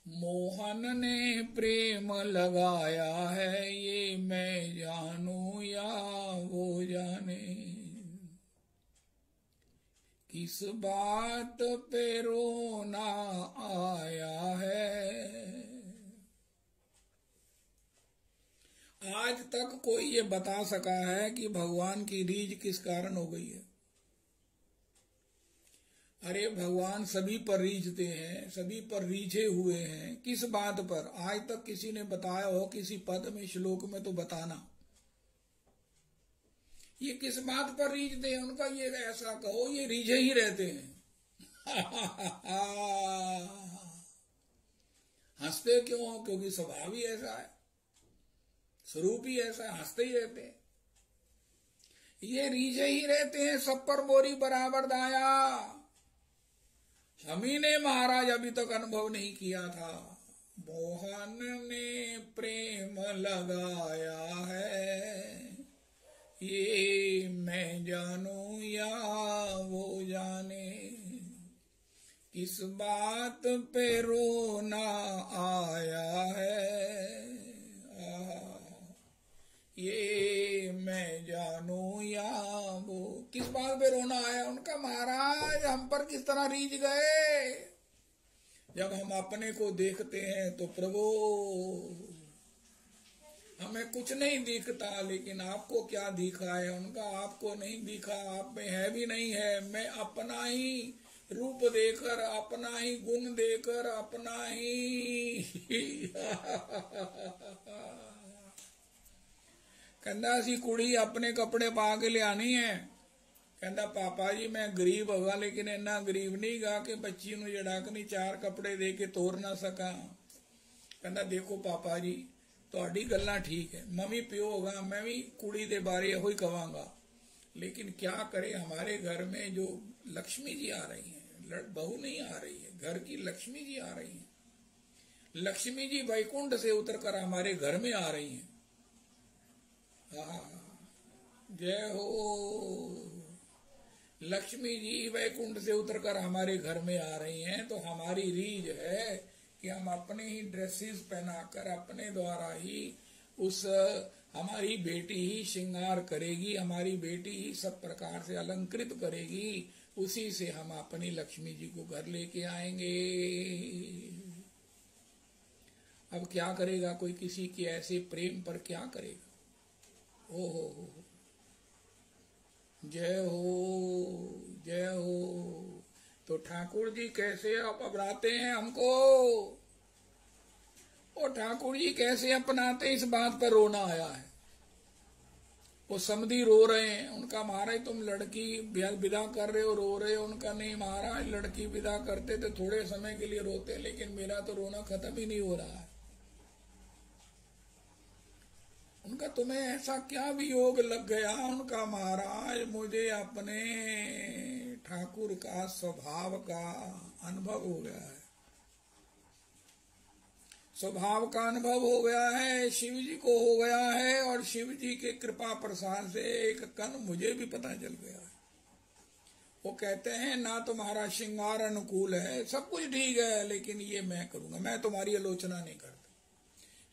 मोहन ने प्रेम लगाया है। ये मैं जानूं या वो जाने, किस बात पे रोना आया है। आज तक कोई ये बता सका है कि भगवान की रीझ किस कारण हो गई है? अरे भगवान सभी पर रीझते हैं, सभी पर रीझे हुए हैं। किस बात पर? आज तक किसी ने बताया हो किसी पद में, श्लोक में तो बताना। ये किस बात पर रीझते हैं? उनका ये ऐसा कहो, ये रीझे ही रहते हैं। हंसते क्यों हो? क्योंकि स्वभाव ही ऐसा है, स्वरूप ही ऐसा, हंसते ही रहते हैं। ये रीझे ही रहते हैं, सब पर मोरी बराबर दाया। हम ही ने महाराज अभी तक अनुभव नहीं किया था। मोहन ने प्रेम लगाया है, ये मैं जानूं या वो जाने, किस बात पे रोना आया है। ये मैं जानूं या वो, किस बात पे रोना आया? उनका महाराज हम पर किस तरह रीझ गए। जब हम अपने को देखते हैं तो प्रभु हमें कुछ नहीं दिखता, लेकिन आपको क्या दिखा है? उनका आपको नहीं दिखा, आप में है भी नहीं है। मैं अपना ही रूप देकर, अपना ही गुण देकर, अपना ही कहता सी कुड़ी अपने कपड़े पा के ले आनी है। कहता पापा जी मैं गरीब होगा, लेकिन इन्ना गरीब नहीं गा कि बच्ची नूं जड़ा के नहीं 4 कपड़े दे के तोर ना सका। कहना देखो पापा जी तुहाडी गल्लां ठीक है, मम्मी प्यो होगा, मैं भी कुड़ी दे बारे यही कवांगा, लेकिन क्या करे हमारे घर में जो लक्ष्मी जी आ रही हैं, बहू नहीं आ रही है, घर की लक्ष्मी जी आ रही हैं। लक्ष्मी जी वैकुंठ से उतरकर हमारे घर में आ रही हैं। जय हो। लक्ष्मी जी वैकुंठ से उतरकर हमारे घर में आ रही हैं, तो हमारी रीझ है कि हम अपने ही ड्रेसेस पहनाकर अपने द्वारा ही उस हमारी बेटी ही श्रृंगार करेगी, हमारी बेटी ही सब प्रकार से अलंकृत करेगी, उसी से हम अपनी लक्ष्मी जी को घर लेके आएंगे। अब क्या करेगा कोई किसी के ऐसे प्रेम पर, क्या करेगा। ओहो, जय हो जय हो। तो ठाकुर जी कैसे आप अपनाते हैं हमको, और ठाकुर जी कैसे अपनाते, इस बात पर रोना आया है। वो समधी रो रहे हैं, उनका महाराज तुम लड़की विदा कर रहे हो, रो रहे हो, उनका नहीं महाराज लड़की विदा करते तो थोड़े समय के लिए रोते, लेकिन मेरा तो रोना खत्म ही नहीं हो रहा है। उनका तुम्हें ऐसा क्या वियोग लग गया, उनका महाराज मुझे अपने ठाकुर का स्वभाव का अनुभव हो गया है, स्वभाव का अनुभव हो गया है, शिव जी को हो गया है, और शिव जी के कृपा प्रसाद से एक कण मुझे भी पता चल गया है। वो कहते हैं ना तुम्हारा श्रृंगार अनुकूल है, सब कुछ ठीक है, लेकिन ये मैं करूंगा, मैं तुम्हारी आलोचना नहीं करता,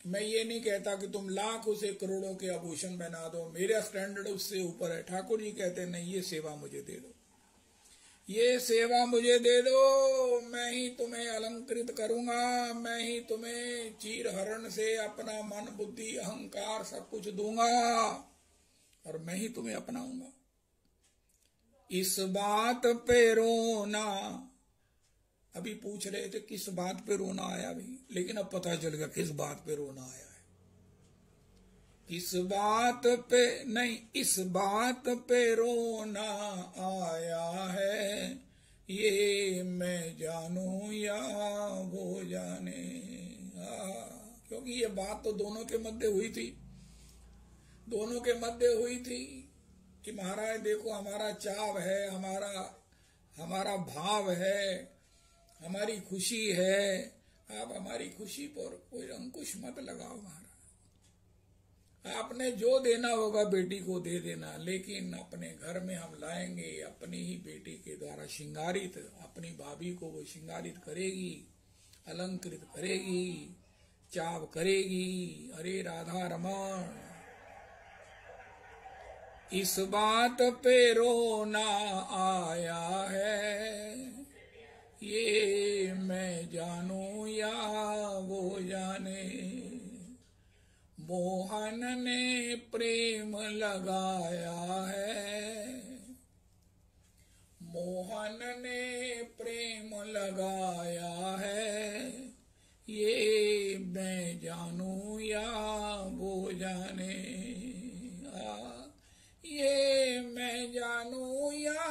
मैं ये नहीं कहता कि तुम लाख उसे करोड़ों के आभूषण बना दो, मेरा स्टैंडर्ड उससे ऊपर है। ठाकुर जी कहते हैं नहीं, ये सेवा मुझे दे दो, ये सेवा मुझे दे दो, मैं ही तुम्हें अलंकृत करूंगा, मैं ही तुम्हें चीर हरण से अपना मन बुद्धि अहंकार सब कुछ दूंगा, और मैं ही तुम्हें अपनाऊंगा। इस बात पे रोना, अभी पूछ रहे थे किस बात पे रोना आया भाई, लेकिन अब पता चल गया किस बात पे रोना आया है। किस बात पे नहीं, इस बात पे रोना आया है, ये मैं जानूं या वो जाने। क्योंकि ये बात तो दोनों के मध्य हुई थी, दोनों के मध्य हुई थी कि महाराज देखो हमारा चाव है, हमारा भाव है, हमारी खुशी है, आप हमारी खुशी पर कोई अंकुश मत लगाओ महाराज, आपने जो देना होगा बेटी को दे देना, लेकिन अपने घर में हम लाएंगे अपनी ही बेटी के द्वारा श्रृंगारित, अपनी भाभी को वो श्रृंगारित करेगी, अलंकृत करेगी, चाव करेगी। अरे राधा रमण, इस बात पे रोना आया है, ये मैं जानूं या वो जाने। मोहन ने प्रेम लगाया है, मोहन ने प्रेम लगाया है, ये मैं जानूं या वो जाने। ये मैं जानूं या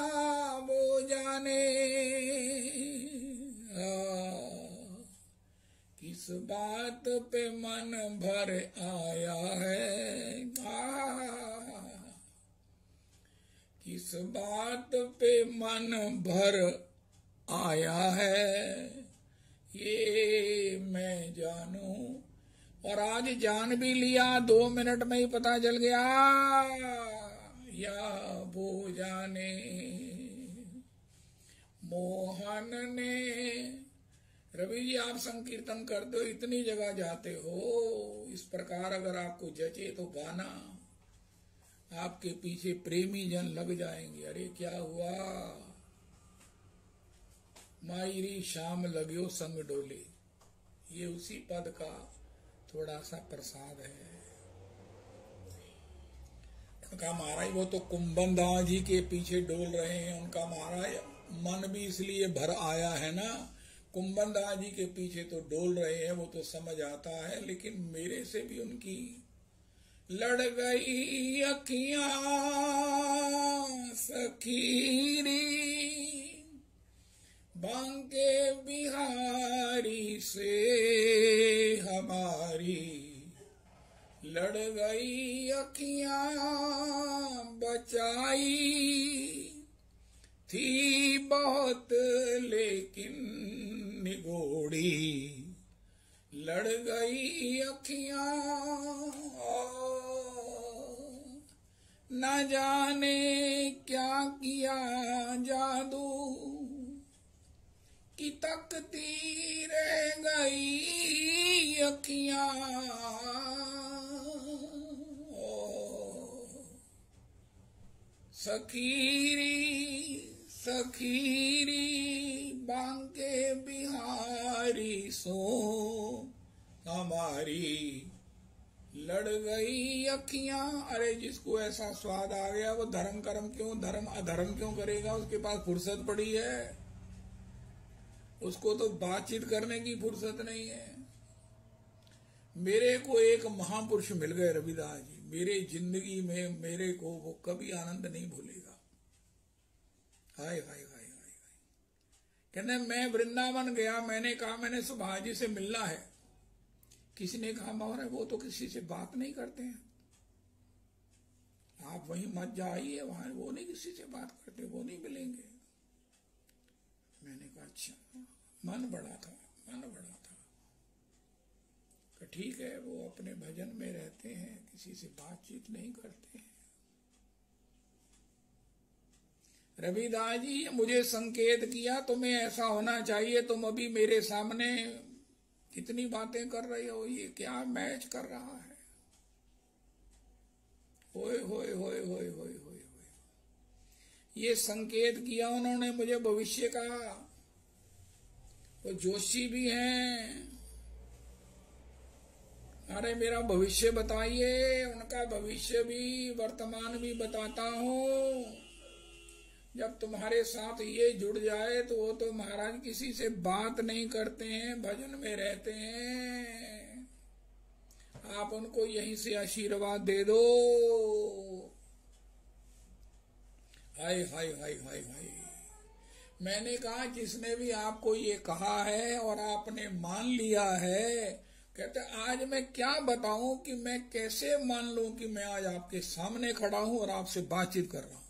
वो जाने, किस बात पे मन भर आया है, किस बात पे मन भर आया है, ये मैं जानूं। और आज जान भी लिया, 2 मिनट में ही पता चल गया या वो जाने। मोहन ने, रवि जी आप संकीर्तन करते हो, इतनी जगह जाते हो, इस प्रकार अगर आपको जचे तो गाना, आपके पीछे प्रेमी जन लग जाएंगे। अरे क्या हुआ, मायरी शाम लग्यो संग डोले, ये उसी पद का थोड़ा सा प्रसाद है। उनका महाराज वो तो कुंभनदास जी के पीछे डोल रहे हैं, उनका महाराज मन भी इसलिए भर आया है ना, कुंभनदास जी के पीछे तो डोल रहे हैं, वो तो समझ आता है, लेकिन मेरे से भी उनकी लड़ गई अखियां सखीरी, बांके बिहारी से हमारी, लड़ गई अखियां बचाई थी बहुत लेकिन निगोड़ी, लड़ गई अखियां न जाने क्या किया जादू, कि तकती रह गई अखियां सखीरी सखीरी बांके बिहारी सो हमारी, लड़ गई अखियां। अरे जिसको ऐसा स्वाद आ गया वो धर्म कर्म क्यों, धर्म अधर्म क्यों करेगा, उसके पास फुर्सत पड़ी है, उसको तो बातचीत करने की फुर्सत नहीं है। मेरे को एक महापुरुष मिल गए रविदास जी, मेरे जिंदगी में मेरे को वो कभी आनंद नहीं भूलेगा। हाय हाय हाय हाय हाय। कहते मैं वृंदावन गया, मैंने कहा मैंने सुभाष जी से मिलना है। किसी ने कहा महाराज वो तो किसी से बात नहीं करते हैं, आप वहीं मत जाइए, वहां वो नहीं किसी से बात करते, वो नहीं मिलेंगे। मैंने कहा अच्छा, मन बड़ा था, मन बड़ा था। ठीक है, वो अपने भजन में रहते हैं, किसी से बातचीत नहीं करते हैं। रविदास जी मुझे संकेत किया तुम्हें ऐसा होना चाहिए, तुम अभी मेरे सामने कितनी बातें कर रहे हो, ये क्या मैच कर रहा है। होए होए होए होए होए होए, ये संकेत किया उन्होंने मुझे भविष्य का। वो जोशी भी हैं, अरे मेरा भविष्य बताइए, उनका भविष्य भी वर्तमान भी बताता हूं। जब तुम्हारे साथ ये जुड़ जाए तो वो तो महाराज किसी से बात नहीं करते हैं, भजन में रहते हैं। आप उनको यहीं से आशीर्वाद दे दो। हाय हाय हाय हाय हाय। मैंने कहा जिसने भी आपको ये कहा है और आपने मान लिया है, कहते आज मैं क्या बताऊं कि मैं कैसे मान लूं कि मैं आज आपके सामने खड़ा हूं और आपसे बातचीत कर रहा हूं।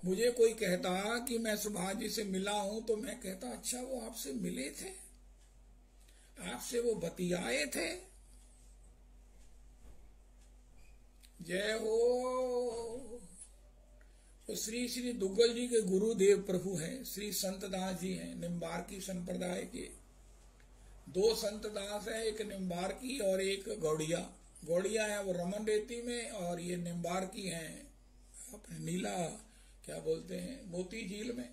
मुझे कोई कहता कि मैं सुभाष जी से मिला हूं तो मैं कहता अच्छा वो आपसे मिले थे, आपसे वो बतियाए थे। जय हो। तो श्री श्री दुग्गल जी के गुरुदेव प्रभु हैं, श्री संत दास जी हैं, निम्बार्की संप्रदाय के। दो संत दास है, एक निम्बार्की और एक गौड़िया। गौड़िया है वो रमन रेती में, और ये निम्बार्की हैं अपने नीला क्या बोलते हैं मोती झील में।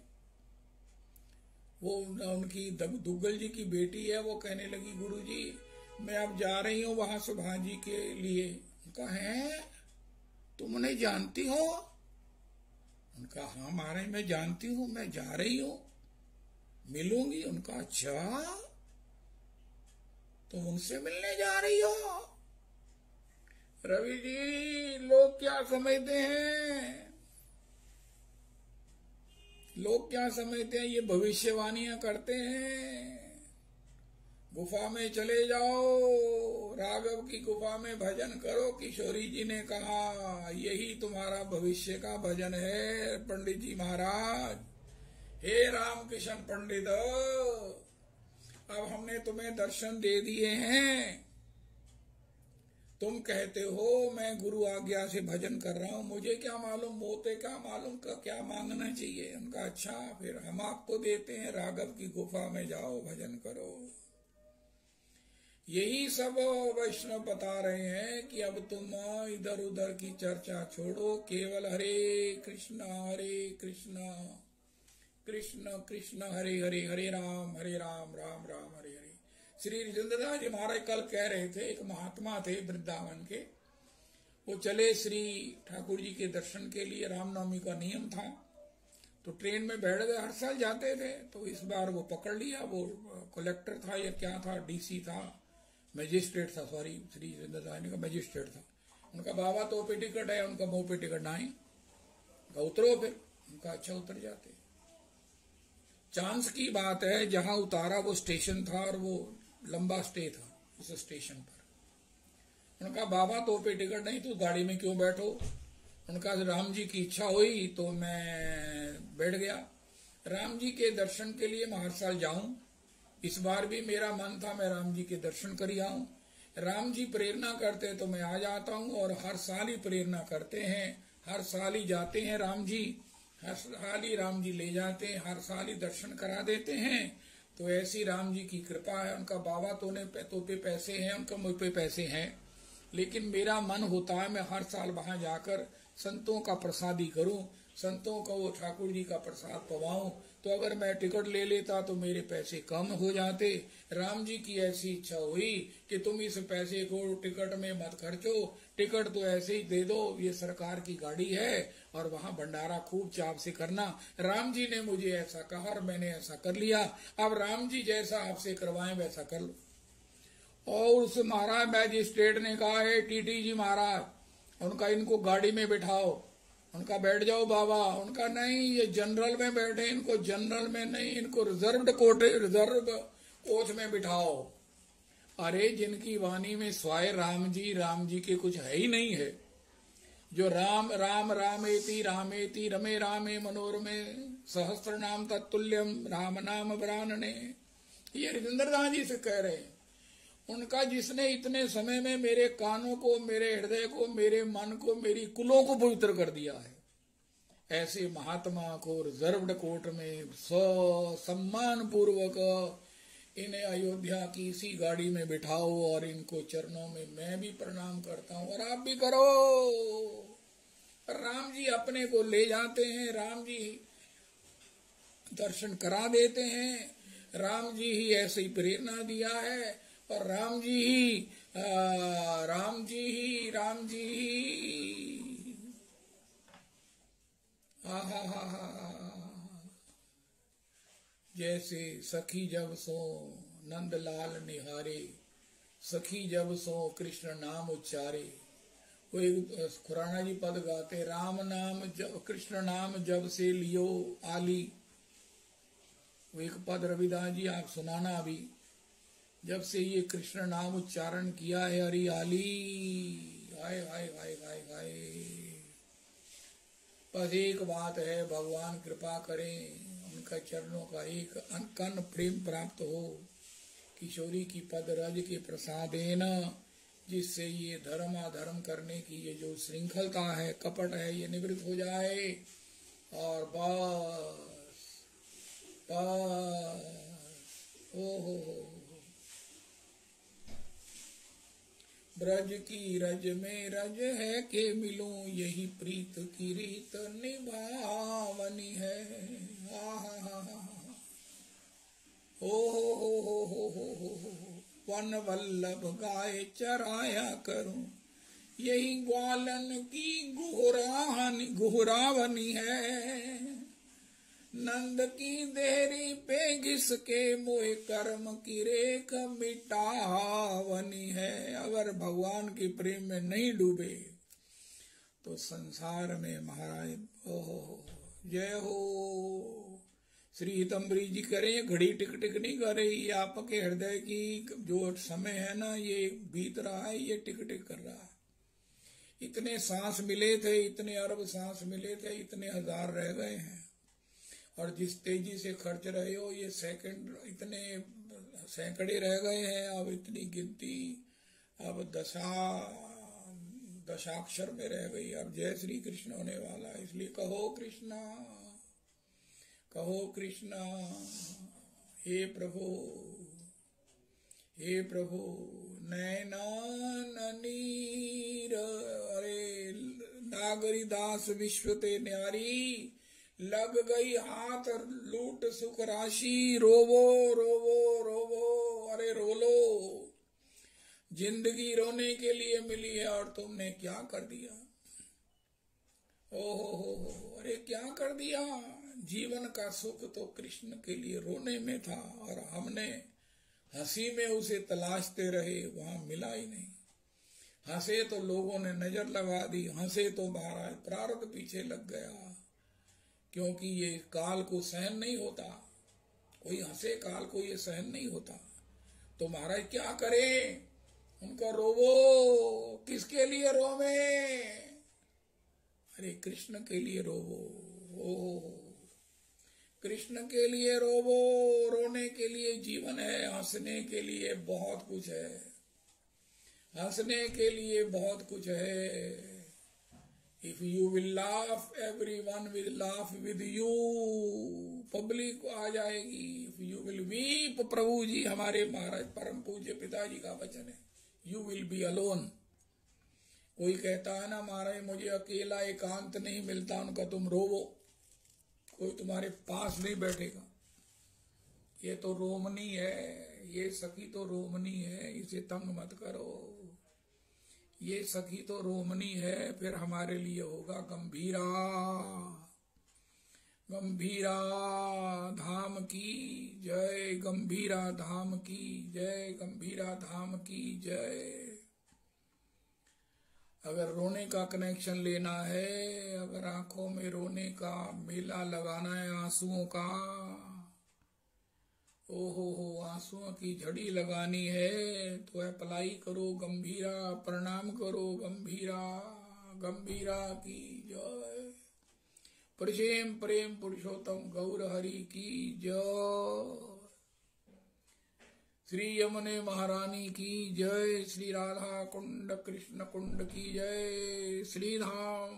वो उनकी दुग्गल जी की बेटी है, वो कहने लगी गुरुजी मैं अब जा रही हूँ वहां सुभाष जी के लिए। उनका है तुम उन्हें जानती हो? उनका हाँ महाराज मैं जानती हूँ, मैं जा रही हूँ मिलूंगी। उनका अच्छा तुम उनसे मिलने जा रही हो? रवि जी लोग क्या समझते हैं, लोग क्या समझते हैं, ये भविष्यवाणियां करते हैं। गुफा में चले जाओ, राघव की गुफा में भजन करो। किशोरी जी ने कहा यही तुम्हारा भविष्य का भजन है पंडित जी महाराज। हे रामकृष्ण पंडित, अब हमने तुम्हें दर्शन दे दिए हैं, तुम कहते हो मैं गुरु आज्ञा से भजन कर रहा हूं, मुझे क्या मालूम, मोते क्या मालूम का क्या मांगना चाहिए। उनका अच्छा फिर हम आपको देते हैं, राघव की गुफा में जाओ भजन करो। यही सब वैष्णव बता रहे हैं कि अब तुम इधर उधर की चर्चा छोड़ो, केवल हरे कृष्ण कृष्ण कृष्ण हरे हरे, हरे राम राम राम हरे हरे। श्री रिजेंद्रदास जी महाराज कल कह रहे थे, एक महात्मा थे वृंदावन के, वो चले श्री ठाकुर जी के दर्शन के लिए, रामनवमी का नियम था, तो ट्रेन में बैठ गए, हर साल जाते थे, तो इस बार वो पकड़ लिया। वो कलेक्टर था या क्या था, डीसी था, मजिस्ट्रेट था, सॉरी श्री रिजेंद्रदास जी का मजिस्ट्रेट था। उनका बाबा तो पे टिकट है, उनका मुंह पे टिकट ना ही, उतरो फिर। उनका अच्छा उतर जाते। चांस की बात है जहां उतारा वो स्टेशन था और वो लंबा स्टे था उस स्टेशन पर। उनका बाबा तो पे टिकट नहीं, तो गाड़ी में क्यों बैठो। उनका राम जी की इच्छा हुई तो मैं बैठ गया। राम जी के दर्शन के लिए मैं हर साल जाऊं, इस बार भी मेरा मन था मैं राम जी के दर्शन कर आऊं। राम जी प्रेरणा करते तो मैं आ जाता हूं, और हर साल ही प्रेरणा करते हैं, हर साल ही जाते हैं राम जी, हर साल ही राम जी ले जाते हैं, हर साल ही दर्शन करा देते हैं। तो ऐसी राम जी की कृपा है। उनका बाबा तो पे पैसे हैं, उनका मुझ पे पैसे हैं, लेकिन मेरा मन होता है मैं हर साल वहां जाकर संतों का प्रसादी करूं, संतों का वो ठाकुर जी का प्रसाद पवाऊं। तो अगर मैं टिकट ले लेता तो मेरे पैसे कम हो जाते। राम जी की ऐसी इच्छा हुई कि तुम इस पैसे को टिकट में मत खर्चो, टिकट तो ऐसे ही दे दो, ये सरकार की गाड़ी है, और वहां भंडारा खूब चाव से करना। राम जी ने मुझे ऐसा कहा और मैंने ऐसा कर लिया। अब राम जी जैसा आपसे करवाएं वैसा कर लो। और उस महाराज मैजिस्ट्रेट ने कहा है, टीटी जी महाराज, उनका इनको गाड़ी में बिठाओ, उनका बैठ जाओ बाबा। उनका नहीं, ये जनरल में बैठे, इनको जनरल में नहीं, इनको रिजर्व कोच में बिठाओ। अरे जिनकी वाणी में स्वाय राम जी के कुछ है ही नहीं है, जो राम राम रामेति रमे रामे मनोरमे सहस्त्र नाम तत्तुल्यम राम नाम ब्रानने, ये हरिंदर दास जी से कह रहे हैं। उनका जिसने इतने समय में मेरे कानों को, मेरे हृदय को, मेरे मन को, मेरी कुलों को पवित्र कर दिया है, ऐसे महात्मा को रिजर्व्ड कोर्ट में सम्मान पूर्वक इन्हें अयोध्या की इसी गाड़ी में बिठाओ, और इनको चरणों में मैं भी प्रणाम करता हूँ, और आप भी करो। राम जी अपने को ले जाते हैं, राम जी दर्शन करा देते हैं, राम जी ही ऐसी प्रेरणा दिया है, और राम जी ही जैसे सखी जब सो नंदलाल निहारे, सखी जब सो कृष्ण नाम उच्चारे। वो एक खुराना जी पद गाते, राम नाम जब कृष्ण नाम जब से लियो आली। वो एक पद रविदास जी आप सुनाना अभी, जब से ये कृष्ण नाम उच्चारण किया है हरियाली, हाय हाय हाय हाय हाय। बस एक बात है, भगवान कृपा करें, उनका चरणों का एक कन प्रेम प्राप्त हो, किशोरी की पद रज के प्रसादेन, जिससे ये धर्म अधर्म करने की ये जो श्रृंखलता है, कपट है, ये निवृत्त हो जाए। और बस हो ब्रज की रज में रज है के मिलूं, यही प्रीत की रीत निभावनी है। हो वन वल्लभ गाय चराया करूं, यही ग्वालन की गुहरावनी है। नंद की देहरी पे घिसके मोह कर्म की रेख मिटावनी है। अगर भगवान के प्रेम में नहीं डूबे तो संसार में महाराज जय हो। श्री हितम्बरी जी करें, घड़ी टिक टिक नहीं कर रही, ये आपके हृदय की जो समय है ना, ये बीत रहा है, ये टिक टिक कर रहा है। इतने सांस मिले थे, इतने अरब सांस मिले थे, इतने हजार रह गए हैं, और जिस तेजी से खर्च रहे हो ये सेकंड, इतने सैकड़े रह गए हैं। अब इतनी गिनती अब दशाक्षर में रह गई। अब जय श्री कृष्ण होने वाला है, इसलिए कहो कृष्णा, कहो कृष्णा। हे प्रभु, हे प्रभु, नैना नीर, अरे नागरी दास विश्व ते न्यारी, लग गई हाथ लूट सुख राशि, रोवो रोवो रोवो, अरे रो लो। जिंदगी रोने के लिए मिली है और तुमने क्या कर दिया। ओहो, अरे क्या कर दिया। जीवन का सुख तो कृष्ण के लिए रोने में था, और हमने हंसी में उसे तलाशते रहे, वहां मिला ही नहीं। हंसे तो लोगों ने नजर लगा दी, हंसे तो महाराज प्रारब्ध पीछे लग गया, क्योंकि ये काल को सहन नहीं होता। कोई हंसे, काल को ये सहन नहीं होता। तो महाराज क्या करे, उनका रोवो। किसके लिए रोवे? अरे कृष्ण के लिए रोवो। ओ कृष्ण के लिए रोवो। रोने के लिए जीवन है, हंसने के लिए बहुत कुछ है, हंसने के लिए बहुत कुछ है। If you will laugh everyone will laugh with you. Public आ जाएगी। If you will weep, Prabhu ji हमारे महाराज परम पूज्य पिताजी का वचन है, यू विल बी अलोन। कोई कहता है ना महाराज मुझे अकेला एकांत नहीं मिलता, उनका तुम रोवो, कोई तुम्हारे पास नहीं बैठेगा। ये तो रोमनी है, ये सखी तो रोमनी है, इसे तंग मत करो। ये सखी तो रोमनी है, फिर हमारे लिए होगा गंभीरा। गंभीरा धाम की जय, गंभीरा धाम की जय, गंभीरा धाम की जय। अगर रोने का कनेक्शन लेना है, अगर आंखों में रोने का मेला लगाना है आंसुओं का, ओहो हो आंसुओं की झड़ी लगानी है, तो अप्लाई करो गंभीरा, प्रणाम करो गंभीरा। गंभीरा की जय। प्रेम प्रेम पुरुषोत्तम गौर हरि की जय। श्री यमुने महारानी की जय। श्री राधा कुंड कृष्ण कुंड की जय। श्री धाम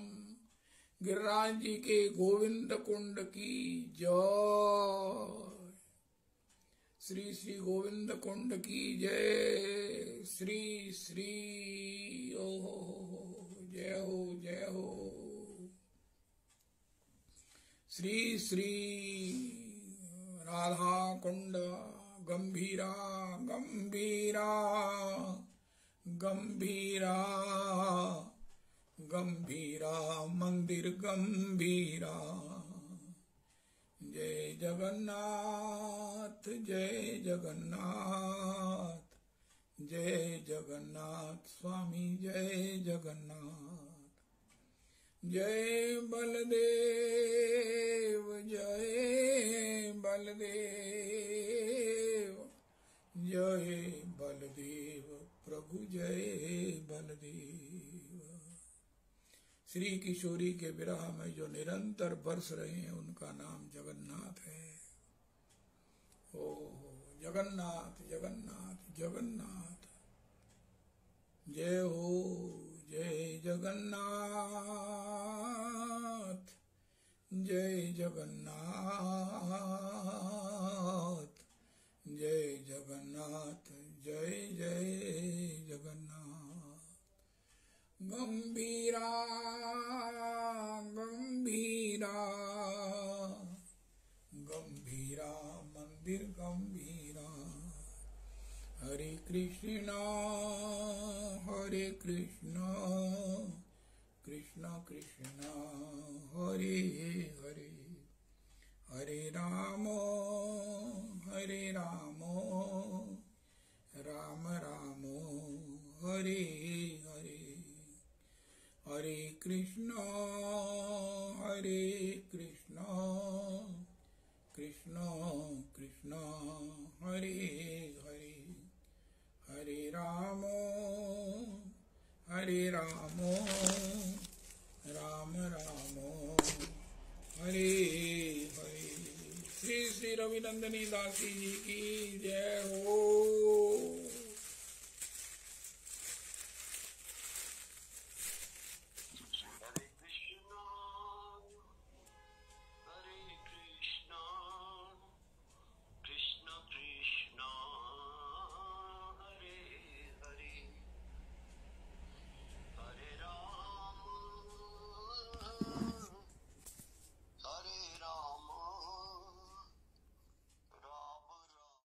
गिरिराज जी के गोविंद कुंड की जय। श्री श्री गोविंद कुंड की जय। श्री श्री ओ हो जय हो जय हो। श्री श्री राधा कुंड गंभीरा गंभीरा गंभीरा गंभीरा मंदिर गंभीरा। जय जगन्नाथ जय जगन्नाथ जय जगन्नाथ स्वामी जय जगन्नाथ। जय बलदेव जय बलदेव जय बलदेव प्रभु जय बलदेव। श्री किशोरी के विरह में जो निरंतर बरस रहे हैं उनका नाम जगन्नाथ है। ओ जगन्नाथ जगन्नाथ जगन्नाथ जय हो जय जगन्नाथ जय जगन्नाथ जय जगन्नाथ जय जय जगन्नाथ। गंभीरा गंभीरा गंभीरा मंदिर गंभीरा। हरे कृष्णा कृष्ण कृष्ण हरे हरे हरे राम राम राम हरे हरे। हरे कृष्ण कृष्ण कृष्ण हरे हरे हरे राम राम राम हरे हरे। श्री श्री रविनंदनी दासी जी की जय